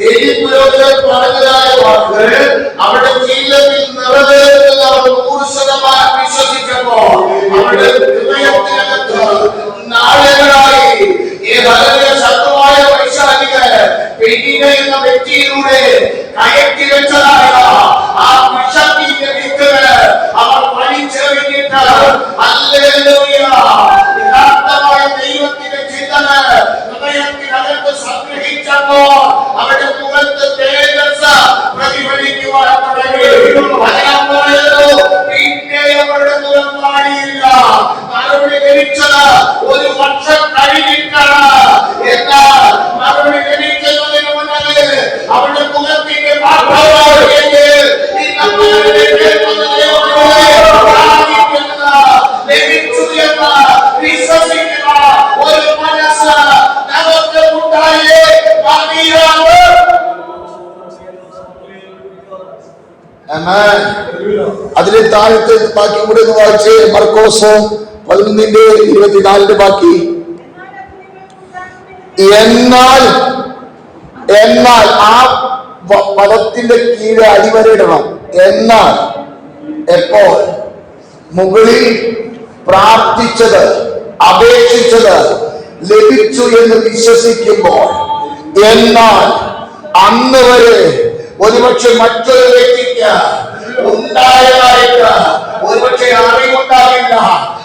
ഏലി പുരോഹിതൻ പറഞ്ഞതായ വാക്കുകൾ അവരുടെ ജീവിതത്തിൽ നിറവേറുന്നത് അവർ 100% വിശ്വസിച്ചപ്പോൾ അവരുടെ ഹൃദയത്തിനകത്ത് നാളുകളായി ശക്തമായ വൈശാലികൾ എന്ന വ്യക്തിയിലൂടെ കയറ്റി വെച്ചതായ ആ വിഷത്തിന്റെ വിത്തുകൾ അവർ വലിച്ചെറിഞ്ഞിട്ട് ഹല്ലേലൂയ യഥാർത്ഥമായ ദൈവത്തിന്റെ ചിന്തന ഹൃദയത്തിനകത്ത് സംഗ്രഹിച്ചപ്പോൾ അവരുടെ മുഖത്ത് തേജസ് പ്രതിഫലിക്കുവാൻ തുടങ്ങി. പിന്നെ അവരുടെ മുഖം മാറിയില്ല. മറുപടി ലഭിച്ചത് 1 വർഷം കഴിഞ്ഞിട്ടാണ്. എന്നാൽ മറുപടി ലഭിക്കുന്നതിന് മുന്നേ അവരുടെ മുഖത്തിന്റെ ലഭിച്ചു എന്ന് വിശ്വസിക്കുന്ന ഒരു മനസ്സ് നമുക്ക് ഉണ്ടായേ മതിയാവും. അതിലെ താഴത്തെ ബാക്കി കൂടെ ഒന്ന് വായിച്ച്. മർക്കോസ് 11-ന്റെ ബാക്കി. എന്നാൽ ആ പദത്തിന്റെ കീഴ് അടിവരയിടണം. എന്നാൽ എപ്പോൾ? മുകളിൽ പ്രാർത്ഥിച്ചത്, അപേക്ഷിച്ചത് ലഭിച്ചു എന്ന് വിശ്വസിക്കുമ്പോൾ. എന്നാൽ അന്ന് വരെ ഒരുപക്ഷെ മറ്റൊരു വ്യക്തിക്ക് ഉണ്ടായതായിട്ട് ഒരുപക്ഷെ അറിവുണ്ടാവില്ല.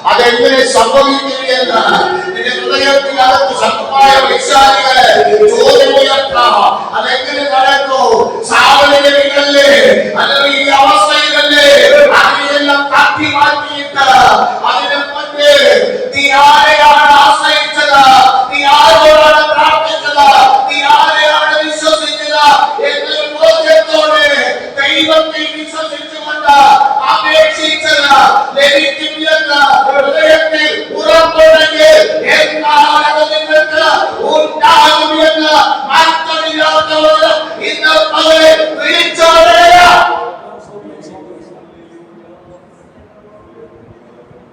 അതെങ്ങനെ സംഭവിക്കുകയെന്ന് നിന്റെ ഹൃദയത്തിനകത്ത് ശക്തമായ വൈശാലികളെ ചോദ്യം ഉയർത്താം. അതെങ്ങനെ നടക്കൂ? സാവധാനമല്ലേ, അല്ലെങ്കിൽ ഈ അവസ്ഥയിലല്ലേ? അതിനെല്ലാം തട്ടി മാറ്റിയിട്ട് അതിനെ മുന്നേ നീ ആരെയാണ് ആശ്രയിച്ചത്? നീ ആരോടാണ് പ്രാർത്ഥിച്ചത്? നീ ആരെയാണ് വിശ്വസിച്ചത് എന്നൊരു ബോധ്യത്തോടെ ദൈവത്തെ വിശ്വസിച്ചുകൊണ്ട് അപേക്ഷിച്ചത്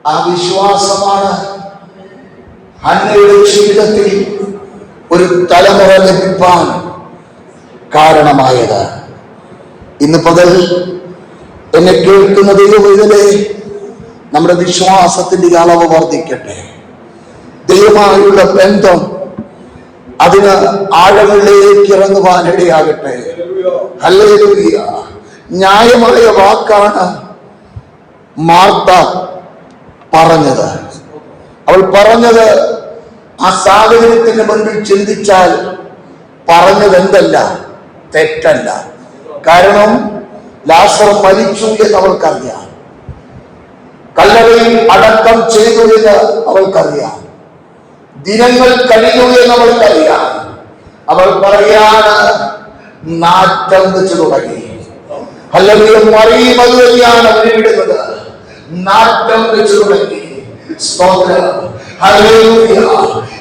ആ വിശ്വാസമാണ് ഹന്നയുടെ ജീവിതത്തിൽ ഒരു തലമുറ ലഭിപ്പാൻ കാരണമായത്. ഇന്ന് പകൽ എന്നെ കേൾക്കുന്ന ദൈവവേദനേ, നമ്മുടെ വിശ്വാസത്തിന്റെ അളവ് വർദ്ധിക്കട്ടെ. ദൈവമായുള്ള ബന്ധം അതിന് ആഴങ്ങളിലേക്ക് ഇറങ്ങുവാൻ ഇടയാകട്ടെ. ഹല്ലേലൂയ. ന്യായമായ വാക്കാണ് മാർത്ത പറഞ്ഞത്. അവൾ പറഞ്ഞത് ആ സാഹചര്യത്തിന്റെ മുൻപിൽ ചിന്തിച്ചാൽ പറഞ്ഞത് എന്തല്ല, തെറ്റല്ല. കാരണം ലാസർ മരിച്ചു എന്ന് അവൾക്കറിയാം, കല്ലറയിൽ അടക്കം ചെയ്തു എന്ന് അവൾക്കറിയാം, ദിനങ്ങൾ കഴിഞ്ഞു എന്ന് അവൾക്കറിയാം. അവൾ പറയാണ്, നാറ്റം വെച്ച് തുടങ്ങി. ഹല്ലേലൂയ. മറിയം അത് തന്നെയാണ് അവനെ വിടുന്നത്, നാറ്റം വെച്ച് തുടങ്ങി. സ്തോത്രം. ഹല്ലേലൂയ.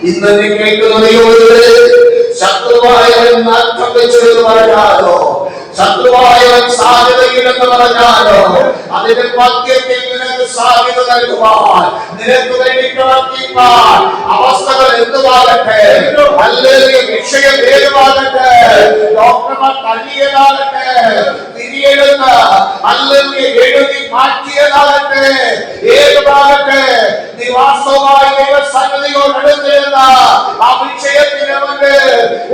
ഇന്ന് കേൾക്കുന്ന ദൈവമേ, ശത്രുവായവൻ നാറ്റം വെച്ചെന്ന് പറഞ്ഞാലോ, ശത്രുവായവൻ സാധ്യതയില്ലെന്ന് പറഞ്ഞാലോ, അതിന്റെ മധ്യത്തിൽ നിനക്ക് സാധ്യത നൽകുവാൻ, നിനക്ക് വേണ്ടി പ്രവർത്തിക്കാൻ അവസ്ഥകൾ എന്തുവാകട്ടെ, അല്ലെങ്കിൽ വിഷയം ഏതുവാകട്ടെ, ഡോക്ടർമാർ തള്ളിയതാകട്ടെ, തിരിയെടുത്ത് അല്ലെങ്കിൽ എഴുതി മാറ്റിയതാകട്ടെ, ഏതുവാകട്ടെ, നീ വാസ്തവമായി ദൈവസന്നിധിയോട് അടുത്തിരുന്ന ആ വിഷയത്തിന് മുൻപ്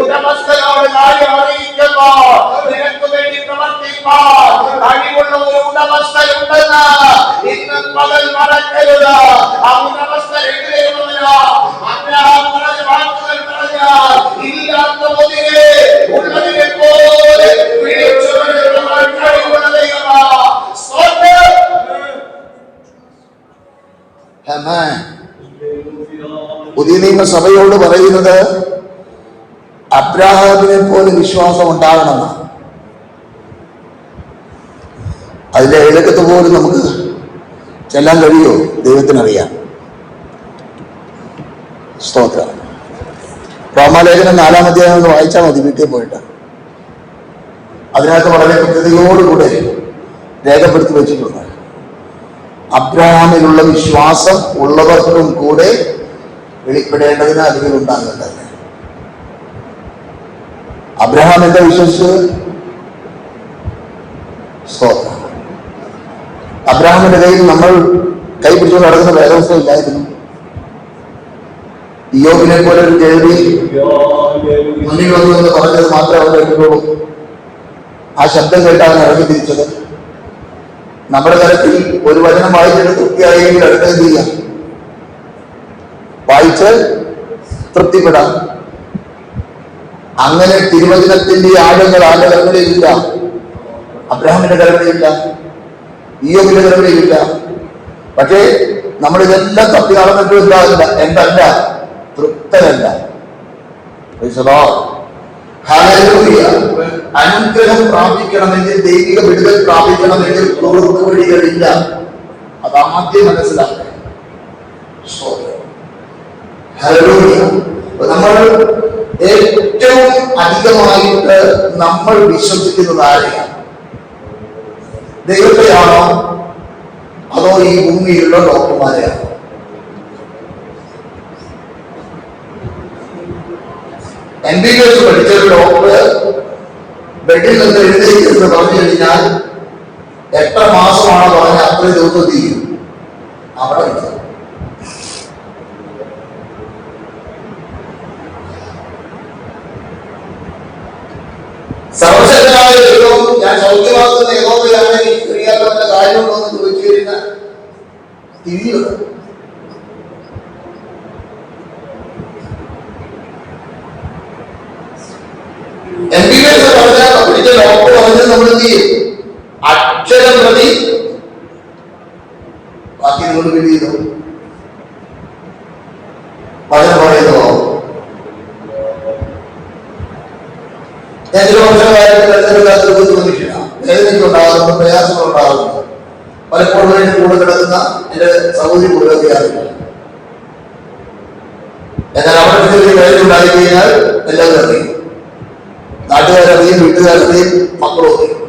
ഉടമസ്ഥനോട് കാര്യം അറിയിക്കുമ്പോ നിനക്ക് വേണ്ടി പ്രവർത്തിക്കാൻ കഴിവുള്ള ഒരു ഉടമസ്ഥനുണ്ടെന്ന് ഇന്ന് പകൽ മറക്കരുത്. ആ ഉടമസ്ഥൻ എതിരെയുള്ളവര അബ്രഹാം പറഞ്ഞ വാക്കുകൾ പറഞ്ഞാൽ, ഇല്ലാത്ത ഒന്നിനെ ഉള്ളതിനെ പോലെ വിളിച്ചുകൊണ്ടിരുന്ന കഴിവുള്ള ദൈവമാണ്. പുതിയ നിയമസഭയോട് പറയുന്നത് അബ്രഹാമിനെ പോലെ വിശ്വാസം ഉണ്ടാകണമെന്നാണ്. അതിന്റെ ഇടക്കത്ത് പോലും നമുക്ക് ചെല്ലാൻ കഴിയുമോ? ദൈവത്തിനറിയാം. സ്തോത്രം. റോമാലേഖനം 4-ാം അധ്യായം ഒന്ന് വായിച്ചാൽ മതി, വീട്ടിൽ പോയിട്ട്. അതിനകത്ത് വളരെ കൃത്യതയോടുകൂടെ രേഖപ്പെടുത്തി വെച്ചിട്ടുണ്ട്. അബ്രഹാമിലുള്ള വിശ്വാസം ഉള്ളവർക്കും കൂടെ വെളിപ്പെടേണ്ടതിന് അതിൽ ഉണ്ടാകേണ്ടത്. അബ്രഹാം എന്താ വിശ്വസിച്ചത്? സ്തോത്രം. അബ്രഹാമിന്റെ കയ്യിൽ നമ്മൾ കൈപിടിച്ചുകൊണ്ട് നടക്കുന്ന വേദവസ്ഥ ഇല്ലായിരുന്നു. ഇയ്യോബിനെ പോലെ ഒരു കേൾവി മുന്നിൽ വന്നു എന്ന് പറഞ്ഞത് മാത്രമേ അവർ കേട്ടിട്ടുള്ളൂ. ആ ശബ്ദം കേട്ടാണ് ഇറങ്ങി തിരിച്ചത്. നമ്മുടെ തലത്തിൽ ഒരു വചനം വായിച്ചിട്ട് തൃപ്തിയായെങ്കിൽ അടുത്തത് ചെയ്യാം, വായിച്ച് തൃപ്തിപ്പെടാം. അങ്ങനെ തിരുവചനത്തിന്റെ ആഴങ്ങൾ ആരുടെ കരങ്ങളിലില്ല? അബ്രഹാമിന്റെ കരങ്ങളിലില്ല, ഇയ്യോബിന്റെ കരങ്ങളിലില്ല. പക്ഷേ നമ്മളിതെല്ലാം തപ്പി നടന്നിട്ടും എന്താവില്ല, എന്തല്ല, തൃപ്തരല്ല. അനുഗ്രഹം പ്രാപിക്കണമെങ്കിൽ, ദൈവിക വിടുതൽ പ്രാപിക്കണമെങ്കിൽ കുറുക്ക് വഴികളില്ല. അത് ആദ്യം മനസ്സിലാക്കുക. നമ്മൾ ഏറ്റവും അധികമായിട്ട് നമ്മൾ വിശ്വസിക്കുന്നത് ആരെയാണ്? ദൈവത്തെയാണോ അതോ ഈ ഭൂമിയിലുള്ള ഡോക്ടർമാരെയാണോ? MBBS പഠിച്ചൊരു ഡോക്ടർ ബെഡിൽ നിന്ന് എഴുന്നേറ്റ് പറഞ്ഞു കഴിഞ്ഞാൽ എത്ര മാസമാണോ പറഞ്ഞ അത്രയും ദിവസം തീരും. അവിടെ സർവശക്തനായ ദൈവം ഞാൻ സൗഖ്യമാക്കുന്ന യഹോവയാണ്, ഈ ക്രിയാത്മക കാര്യമുണ്ടോ എന്ന് ചോദിച്ചു കഴിഞ്ഞാൽ തിരിയുക. MBBS പറഞ്ഞാൽ പഠിച്ച ഡോക്ടർ പറഞ്ഞത് നമ്മൾ എന്ത് ചെയ്യും? അക്ഷരം പ്രതി ബാക്കി നിങ്ങൾ എന്ത് ചെയ്തു? വചനം പറയുന്നതോ? ഞാൻ ചില വർഷങ്ങളായിട്ട് മനുഷ്യനാണ്. വേദനയ്ക്കുണ്ടാകുന്നു, പ്രയാസങ്ങളുണ്ടാകുന്നു. പലപ്പോഴും എന്റെ കൂടെ കിടക്കുന്ന എന്റെ സഹോദരി കൂടെയൊക്കെയാറില്ല. എന്നാൽ അവിടെ ചെറിയ വേദന ഉണ്ടായി കഴിഞ്ഞാൽ എല്ലാവരും അറിയും, നാട്ടുകാരറിയും, വീട്ടുകാരറിയും, മക്കളും അറിയും.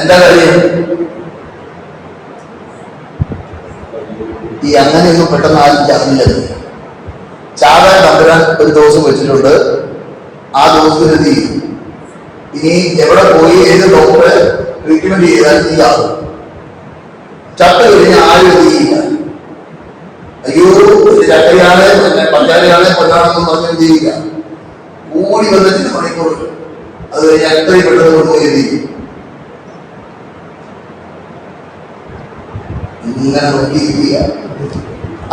എന്താ കാര്യം? ഈ അങ്ങനെയൊന്നും പെട്ടെന്ന് ആരും ചാകില്ലത്. ചാകാൻ തമ്പുരാൻ ഒരു ദിവസം വെച്ചിട്ടുണ്ട്. ആ ദിവസത്തിന് ഇനി എവിടെ പോയി ഏത് ഡോക്ടറെ ട്രീറ്റ്മെന്റ് ചെയ്താൽ നീയാകും. ചത്ത കഴിഞ്ഞാൽ ആരും ചെയ്യില്ല. അയ്യോ ചട്ടയാണ് പഞ്ചാരിയാണ് പൊന്നാണെന്ന് പറഞ്ഞാൽ ചെയ്യില്ല. കൂടി വന്നിട്ട് മണിക്കൂർ അത് കഴിഞ്ഞാൽ എത്രയും പെട്ടെന്ന് കൊണ്ടുപോയി ചെയ്യും. ഇങ്ങനെ നോക്കിയിരിക്കുക.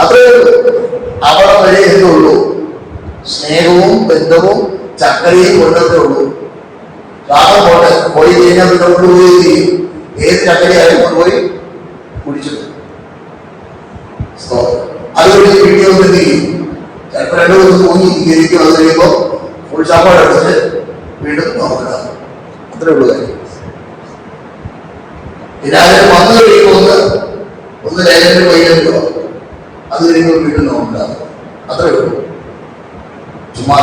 അത്രേ അവിടെ വരെ എന്തുള്ളൂ? സ്നേഹവും ബന്ധവും ചക്കരയും കൊണ്ടൊക്കെ ഉള്ളൂ. കാലം പോട്ടെ പോയി കഴിഞ്ഞാൽ പിന്നെ കൊണ്ടുപോയി ചെയ്യും. ഏത് ചക്കരയായാലും കൊണ്ടുപോയി കുടിച്ചു. അതുകൊണ്ട് വീട്ടിൽ വന്ന് എന്ത് ചെയ്യും? ചിലപ്പോൾ 2 ദിവസം തൂങ്ങി ഇരിക്കും. അത് കഴിയുമ്പോൾ ഫുൾ ചാപ്പാട് എടുത്തിട്ട് വീണ്ടും നോക്കുക. അത്രേ ഉള്ളൂ കാര്യം. പിന്നെ അതിന് വന്നു കഴിയുമ്പോൾ ഒന്ന് ലേഖനം വൈകിട്ടോ അത് കഴിയുമ്പോൾ വീണ്ടും നോക്കുക. അത്രേ ഉള്ളൂ. ചുമ്മാ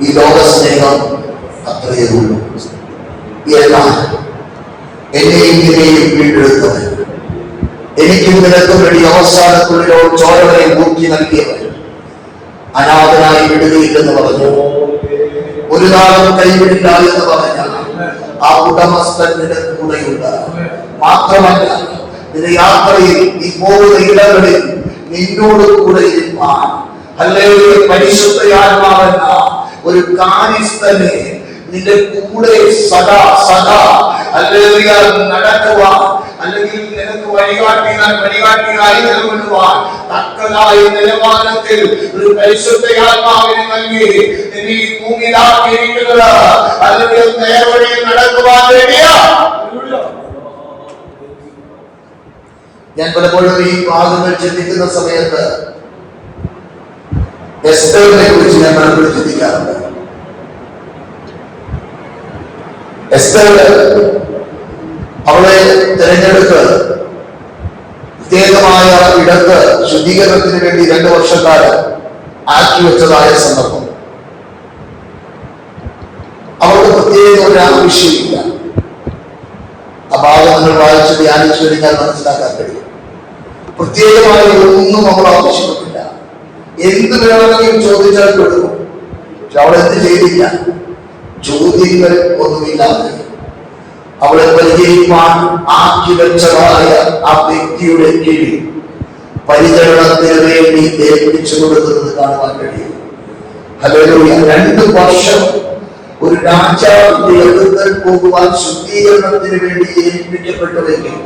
ഈ ലോക സ്നേഹം അത്രയേ ഉള്ളൂ. എന്നാൽ എന്നെയും നിന്നെയും വീണ്ടെടുത്തവൻ, എനിക്കും നിനക്കും വേണ്ടി അവസാനത്തുള്ളിലോ ചോരവരെ ഊക്കി നൽകിയവൻ, അനാഥനായി വിടുകയില്ലെന്ന് പറഞ്ഞു, ഒരു നാളും കൈവിടില്ല എന്ന് പറഞ്ഞ ആ ഉടമസ്ഥൻ നിന്റെ കൂടെയുണ്ട്. മാത്രമല്ല നിന്റെ യാത്രയിൽ നീ പോകുന്ന ഇടങ്ങളിൽ നിന്നോട് കൂടെ ഇരുപ്പാൻ ഹല്ലേലൂയ പരിശുദ്ധയാത്മാവെന്ന ഒരു കാര്യസ്ഥനെ നിന്റെ കൂടെ സദാ ഹല്ലേലൂയ നടക്കുവാൻ, അല്ലെങ്കിൽ നിനക്ക് വഴികാട്ടിയായി നിലകൊള്ളുവാൻ തക്കതായ നിലവാരത്തിൽ ഒരു പരിശുദ്ധയാത്മാവിനെ നൽകി നിന്നെ ഈ ഭൂമിയിലാക്കിയിരിക്കുന്നത് അല്ലെങ്കിൽ നേർവഴിയിൽ നടക്കുവാൻ വേണ്ടിയാ. ഞാൻ പലപ്പോഴും ഈ ഭാഗങ്ങൾ ചിന്തിക്കുന്ന സമയത്ത് എസ്തേറിനെ കുറിച്ച് ഞാൻ പലപ്പോഴും ചിന്തിക്കാറുണ്ട്. എസ്തേർ അവളെ തിരഞ്ഞെടുത്ത് പ്രത്യേകമായ ഇടത്ത് ശുദ്ധീകരണത്തിന് വേണ്ടി 2 വർഷക്കാലം ആക്കി വെച്ചതായ സന്ദർഭം. അവൾക്ക് പ്രത്യേക ഒരു ആവശ്യമില്ല. ആ ഭാഗം നിങ്ങൾ വായിച്ച് ധ്യാനിച്ചു കഴിഞ്ഞാൽ മനസ്സിലാക്കാൻ കഴിയും. പ്രത്യേകമായ ഒന്നും അവൾ ആവശ്യപ്പെട്ടില്ല. എന്ത് വേണമെങ്കിലും ചോദിച്ചാൽ കൊടുക്കും. പക്ഷെ അവൾ എന്ത് ചെയ്തില്ല? ചോദ്യങ്ങൾ ഒന്നുമില്ലാതെ അവളെ പരിചരിക്കാൻ ആക്കി വെച്ചതായ ആ വ്യക്തിയുടെ കീഴിൽ പരിചരണത്തിന് വേണ്ടി ഏൽപ്പിച്ചു കൊടുക്കുന്നത് കാണുവാൻ കഴിയും. ഹല്ലേലൂയ. 2 വർഷം ഒരു രാജാവിന്റെ അടുക്കൽ പോകുവാൻ ശുദ്ധീകരണത്തിന് വേണ്ടി ഏൽപ്പിക്കപ്പെട്ടുവെങ്കിൽ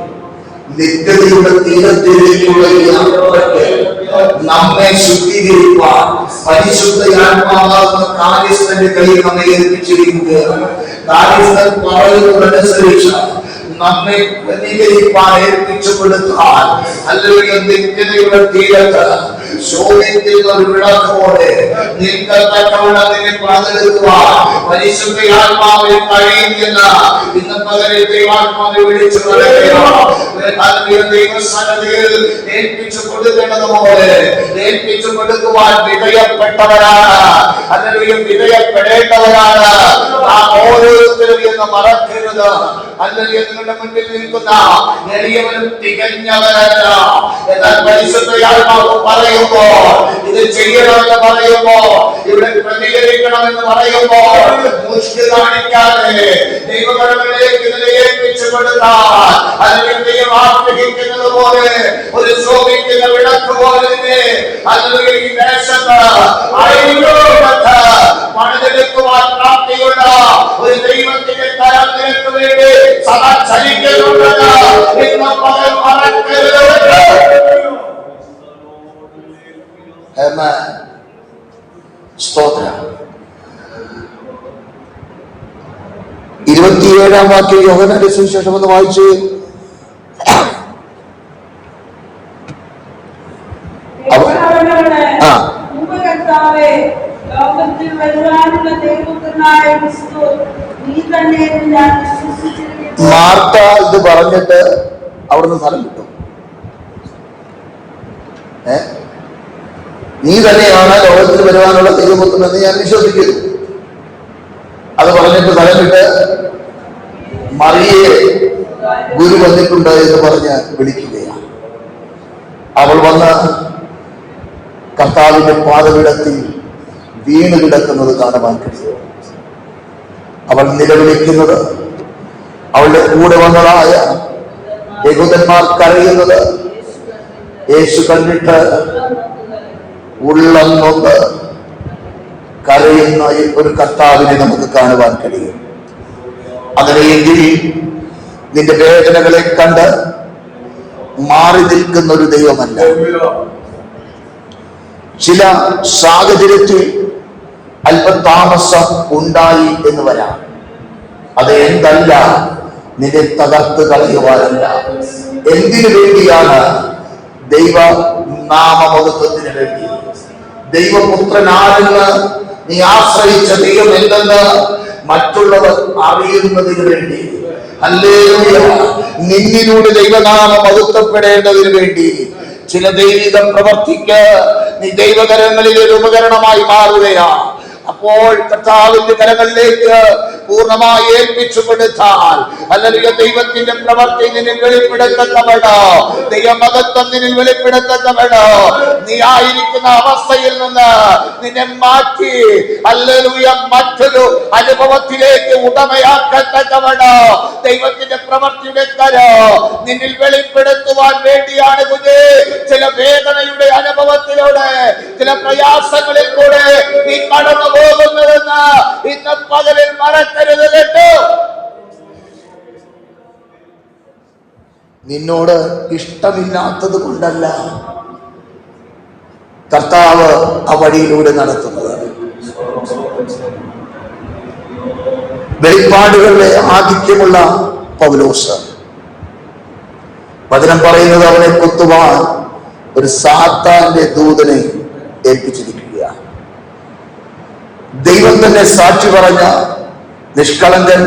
നിത്യതയുടെ തീരത്തിലേക്കുള്ള യാത്രയ്ക്ക് നമ്മെ ശുദ്ധീകരിക്കാൻ പരിശുദ്ധയാത്മാവാകുന്ന കാര്യസ്ഥന്റെ കയ്യിൽ നമ്മെ ഏൽപ്പിച്ചിരിക്കുകയാണ്. കാര്യസ്ഥൻ പറയുന്നതനുസരിച്ച് നമ്മെ ക്രമീകരിക്കാൻ ഏൽപ്പിച്ചു കൊടുത്താൽ അല്ലെങ്കിൽ നിത്യതയുടെ തീരത്ത് ശോഭിക്കുന്ന ഒരു വിളക്കോടെ നിൽക്കത്തക്കവണ്ണത്തിനെ പണിതെടുക്കുവാൻ പരിശുദ്ധയാത്മാവിന് കഴിയുന്ന ഇന്ന് പകരം ദൈവാത്മാവിനെ വിളിച്ചു ദൈവസന്നിധിയിൽ ഏൽപ്പിച്ചു കൊടുക്കേണ്ടതുപോലെ ഏൽപ്പിച്ചു കൊടുക്കുവാൻ വിധേയപ്പെട്ടവരാണ്, അല്ലെങ്കിൽ വിധേയപ്പെടേണ്ടവരാണ്. ആ ഓരോരുത്തരും എന്ന് മറക്കരുത്. അല്ലെങ്കിൽ നിങ്ങളുടെ മുന്നിൽ നിൽക്കുന്ന എളിയവനും തികഞ്ഞവരല്ല. എന്നാൽ പരിശുദ്ധയാത്മാവ് പറയുമ്പോ ഇത് ചെയ്യണമെന്ന് പറയുമ്പോ ഇവിടെ പ്രതികരിക്കണമെന്ന് പറയുമ്പോ മുഷ്ടി കാണിക്കാതെ ദൈവകടങ്ങളിലേക്ക് ഇതിനെ ഏൽപ്പിച്ചു കൊടുത്താൽ അല്ലെങ്കിൽ ദൈവം ആഗ്രഹിക്കുന്നത് പോലെ ഒരു ശോഭിക്കുന്ന വിളക്ക് പോലെ അല്ലെങ്കിൽ ഈ ദേശത്ത് പണിതെടുക്കുവാൻ പ്രാപ്തിയുള്ള ഒരു ദൈവത്തിന്റെ കരം നിനക്ക് വേണ്ടി സദാ ചലിക്കുന്നുണ്ടെന്ന് ഇന്ന് പകൽ മറക്കരുത്. സ്തോത്രം. 27-ാം വാക്യം യോഹന്നാന്റെ സുവിശേഷം എന്ന് വായിച്ച്. മാർത്ത ഇത് പറഞ്ഞിട്ട് അവിടുന്ന് സ്ഥലം കിട്ടും. നീ തന്നെയാണ് ലോകത്തിൽ വരുവാനുള്ള ദൈവപുത്രൻ എന്ന് ഞാൻ വിശ്വസിക്കുന്നു. അത് പറഞ്ഞിട്ട് സ്ഥലം വിട്ട് മറിയെ ഗുരു വന്നിട്ടുണ്ട് എന്ന് പറഞ്ഞ് വിളിക്കുകയാണ്. അവൾ വന്ന് കർത്താവിന്റെ പാദപീഠത്തിൽ വീണ് കിടക്കുന്നത് കാണുവാൻ കഴിയും. അവൾ നിലവിളിക്കുന്നത്, അവളുടെ കൂടെ വന്നതായ യഹൂദന്മാർ കരയുന്നത് യേശു കണ്ടിട്ട് ഉള്ളം നൊന്ന് കരയുന്ന ഒരു കർത്താവിനെ നമുക്ക് കാണുവാൻ കഴിയും. അങ്ങനെയെങ്കിൽ നിന്റെ വേദനകളെ കണ്ട് മാറി നിൽക്കുന്ന ഒരു ദൈവമല്ല. ചില സാഹചര്യത്തിൽ അല്പതാമസം ഉണ്ടായി എന്ന് വരാം. അത് എന്തല്ല, നിന്നെ തകർത്ത് കളയുവാനല്ല. എന്തിനു വേണ്ടിയാണ്? ദൈവ നാമമഹത്വത്തിന് വേണ്ടി. ദൈവപുത്രനാരെന്ന് നീ ആശ്രയിച്ച ദൈവം എന്തെന്ന് മറ്റുള്ളവർ അറിയുന്നതിന് വേണ്ടി. ഹല്ലേലൂയ. നിന്നിലൂടെ ദൈവനാമം മഹത്വപ്പെടേണ്ടതിന് വേണ്ടി ചില ദൈവിക പ്രവർത്തിക്ക് നീ ദൈവകരങ്ങളിലെ ഒരു ഉപകരണമായി മാറുകയാണ്. അപ്പോൾ കർത്താവിന്റെ കരങ്ങളിലേക്ക് പൂർണ്ണമായി ഏൽപ്പിച്ചു കൊടുത്താൽ അല്ലെങ്കിൽ ദൈവത്തിന്റെ പ്രവർത്തി നിന്നിൽ വെളിപ്പെടുത്തപ്പെടോ, ദൈവമഹത്വം നിന്നിൽ വെളിപ്പെടുത്തപ്പെടോ. നീ ആയിരിക്കുന്ന അവസ്ഥയിൽ നിന്ന് നിന്നെ മാറ്റി ഹല്ലേലൂയ മറ്റൊരു അനുഭവത്തിലേക്ക് ഉടമയാക്കത്തക്കപ്പെടോ ദൈവത്തിന്റെ പ്രവർത്തിയുടെ കരോ നിന്നിൽ വെളിപ്പെടുത്തുവാൻ വേണ്ടിയാണ് കുഞ്ഞേ ചില വേദനയുടെ അനുഭവത്തിലൂടെ, ചില പ്രയാസങ്ങളിൽ കൂടെ നീ കടന്നു പോകുന്നതെന്ന് ഇന്ന് പകലിൽ മറക്കരുത് കേട്ടോ. നിന്നോട് ഇഷ്ടമില്ലാത്തത് കൊണ്ടല്ല കർത്താവ് ആ വഴിയിലൂടെ നടത്തുന്നത്. വെളിപ്പാടുകളുടെ ആധിക്യമുള്ള പൗലോസ് വചനം പറയുന്നത് അവനെ കുത്തുവാൻ ഒരു സാത്താന്റെ ദൂതനെ ഏൽപ്പിച്ചിരിക്കുക. ദൈവം തന്നെ സാക്ഷി പറഞ്ഞ നിഷ്കളങ്കൻ,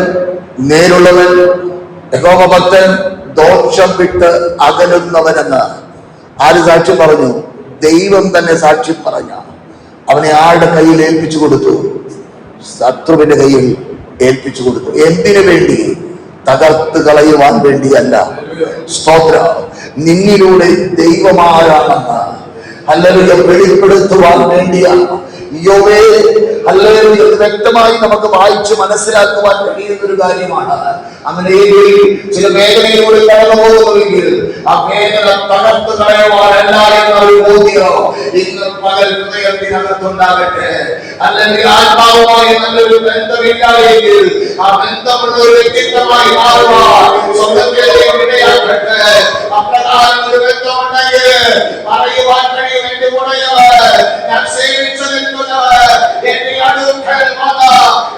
നേരുള്ളവൻ, യഹോവഭക്തൻ, ദോഷം വിട്ട് അകലുന്നവനെന്ന് ആര് സാക്ഷി പറഞ്ഞു? ദൈവം തന്നെ സാക്ഷി പറഞ്ഞ അവനെ ആരുടെ കയ്യിൽ ഏൽപ്പിച്ചു കൊടുത്തു? ശത്രുവിന്റെ കയ്യിൽ ഏൽപ്പിച്ചു കൊടുത്തു. എന്തിനു വേണ്ടി? തകർത്ത് കളയുവാൻ വേണ്ടിയല്ല. സ്തോത്രം. നിന്നിലൂടെ ദൈവമാരാണെന്ന് ഹല്ലേലൂയ വെളിപ്പെടുത്തുവാൻ വേണ്ടിയാണ്. യോബേ ഹല്ലേലൂയ വ്യക്തമായി നമുക്ക് വായിച്ച് മനസ്സിലാക്കുവാൻ കഴിയുന്ന ഒരു കാര്യമാണ്. അങ്ങനെയെങ്കിൽ ചില മേഖലയിലൂടെ കടന്നു പോകുമെങ്കിൽ ആ മേഖല തകർത്ത് കളയുവാനല്ല എന്നൊരു ബോധ്യം ഇന്ന് പകൽ ഹൃദയത്തിനകത്തുണ്ടാകട്ടെ. അല്ലെങ്കിൽ ആത്മാവുമായി നല്ലൊരു ബന്ധമില്ലായെങ്കിൽ ആ ബന്ധമുള്ള ഒരു വ്യക്തിത്വമായി മാറുവാൻ സ്വന്തത്തിലേക്കിടയാകട്ടെ. അപ്രകാരം ഒരു ബന്ധമുണ്ടെങ്കിൽ പറയുവാൻ കഴിയും, എന്റെ ഗുണയവർ, ഞാൻ സേവിച്ചു നിൽക്കുന്നവർ, എന്റെ അടുക്കൽ വന്ന്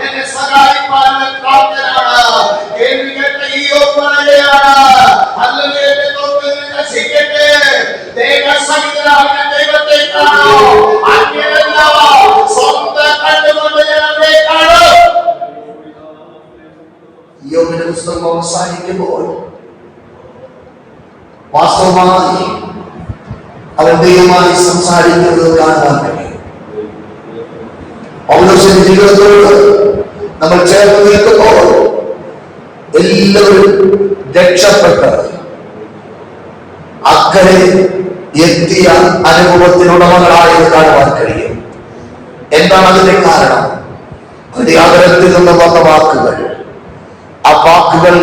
എന്നെ സഹായിപ്പാൻ പ്രാപ്തനാണ്. കേൾവി കേട്ട ഈയോബ് പറയുകയാണ്, ഹല്ലേലൂയ, എന്റെ തൊട്ടിൽ നശിക്കട്ടെ. ദൈവസന്നിധിയിലായ ദൈവത്തെ കാണൂ, അന്യനല്ല, സ്വന്തം കണ്ണുകൊണ്ട് ഞാൻ അവനെ കാണും. ഈയോബിന്റെ പുസ്തകം അവസാനിക്കുമ്പോൾ വാസ്തവമായി അവൻ ദൈവമായി സംസാരിക്കുന്നത് കാണാൻ കഴിയും. പൗലോസിന്റെ ജീവിതത്തോട് നമ്മൾ ചേർന്ന് നിൽക്കുമ്പോൾ എല്ലാവരും രക്ഷപ്പെട്ട് അക്കരെ എത്തിയ അനുഭവത്തിനുടമകളായത് കാണുവാൻ കഴിയും. എന്താണ് അതിന്റെ കാരണം? അവന്റെ അകലത്തിൽ നിന്ന് വന്ന വാക്കുകൾ, ആ വാക്കുകൾ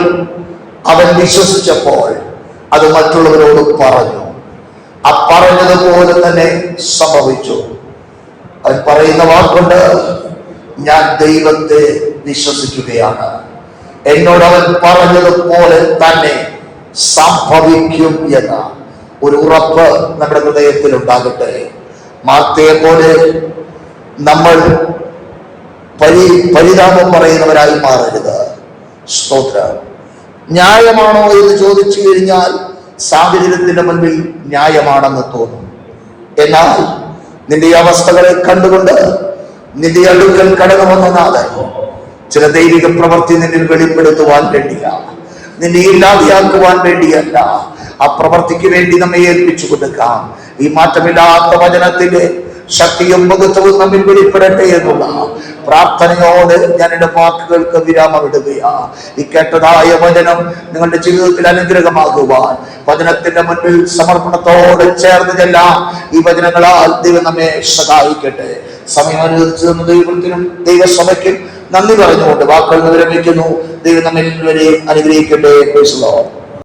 അവൻ വിശ്വസിച്ചപ്പോൾ അത് മറ്റുള്ളവരോട് പറഞ്ഞു. ആ പറഞ്ഞതുപോലെ തന്നെ സംഭവിച്ചു. അവൻ പറയുന്ന വാക്കുണ്ട്, ഞാൻ ദൈവത്തെ വിശ്വസിക്കുകയാണ്, എന്നോട് അവൻ പറഞ്ഞതുപോലെ തന്നെ സംഭവിക്കും എന്ന ഒരു ഉറപ്പ് നമ്മുടെ ഹൃദയത്തിൽ ഉണ്ടാകട്ടെ. മാർത്തയെ പോലെ നമ്മൾ പരിതാപം പറയുന്നവരായി മാറരുത്. സ്തോത്രം. ന്യായമാണോ എന്ന് ചോദിച്ചു കഴിഞ്ഞാൽ സാഹചര്യത്തിന്റെ മുൻപിൽ ന്യായമാണെന്ന് തോന്നും. എന്നാൽ നിന്റെ അവസ്ഥകളെ കണ്ടുകൊണ്ട് നിന്റെ അടുക്കൽ കടന്നു വന്ന നാഥൻ ചില ദൈവിക പ്രവൃത്തി നിന്നിൽ വെളിപ്പെടുത്തുവാൻ വേണ്ടിയാണ്, നിന്നെ ഇല്ലാതെയാക്കുവാൻ വേണ്ടിയല്ല. ആ പ്രവൃത്തിക്ക് വേണ്ടി നമ്മെ ഏൽപ്പിച്ചു കൊടുക്കാം. ഈ മാറ്റമില്ലാത്ത വചനത്തിന്റെ ശക്തിയും മഹത്വവും നമ്മിൽ വെളിപ്പെടട്ടെ എന്നുള്ള പ്രാർത്ഥനയോട് ഞാൻ എന്റെ വാക്കുകൾക്ക് വിരാമമിടുകയാ. ഈ കേട്ടതായ വചനം നിങ്ങളുടെ ജീവിതത്തിൽ അനുഗ്രഹമാകുവാൻ വചനത്തിന്റെ മുൻപിൽ സമർപ്പണത്തോടെ ചേർന്ന് ചെല്ലാം ഈ വചനങ്ങളാൽ ദൈവം നമ്മെ സഹായിക്കട്ടെ. സമയം അനുവദിച്ചു തന്ന ദൈവത്തിനും ദൈവസഭയ്ക്കും നന്ദി പറഞ്ഞുകൊണ്ട് വാക്കുകൾ വിരമിക്കുന്നു. ദൈവം നമ്മെ അനുഗ്രഹിക്കട്ടെ.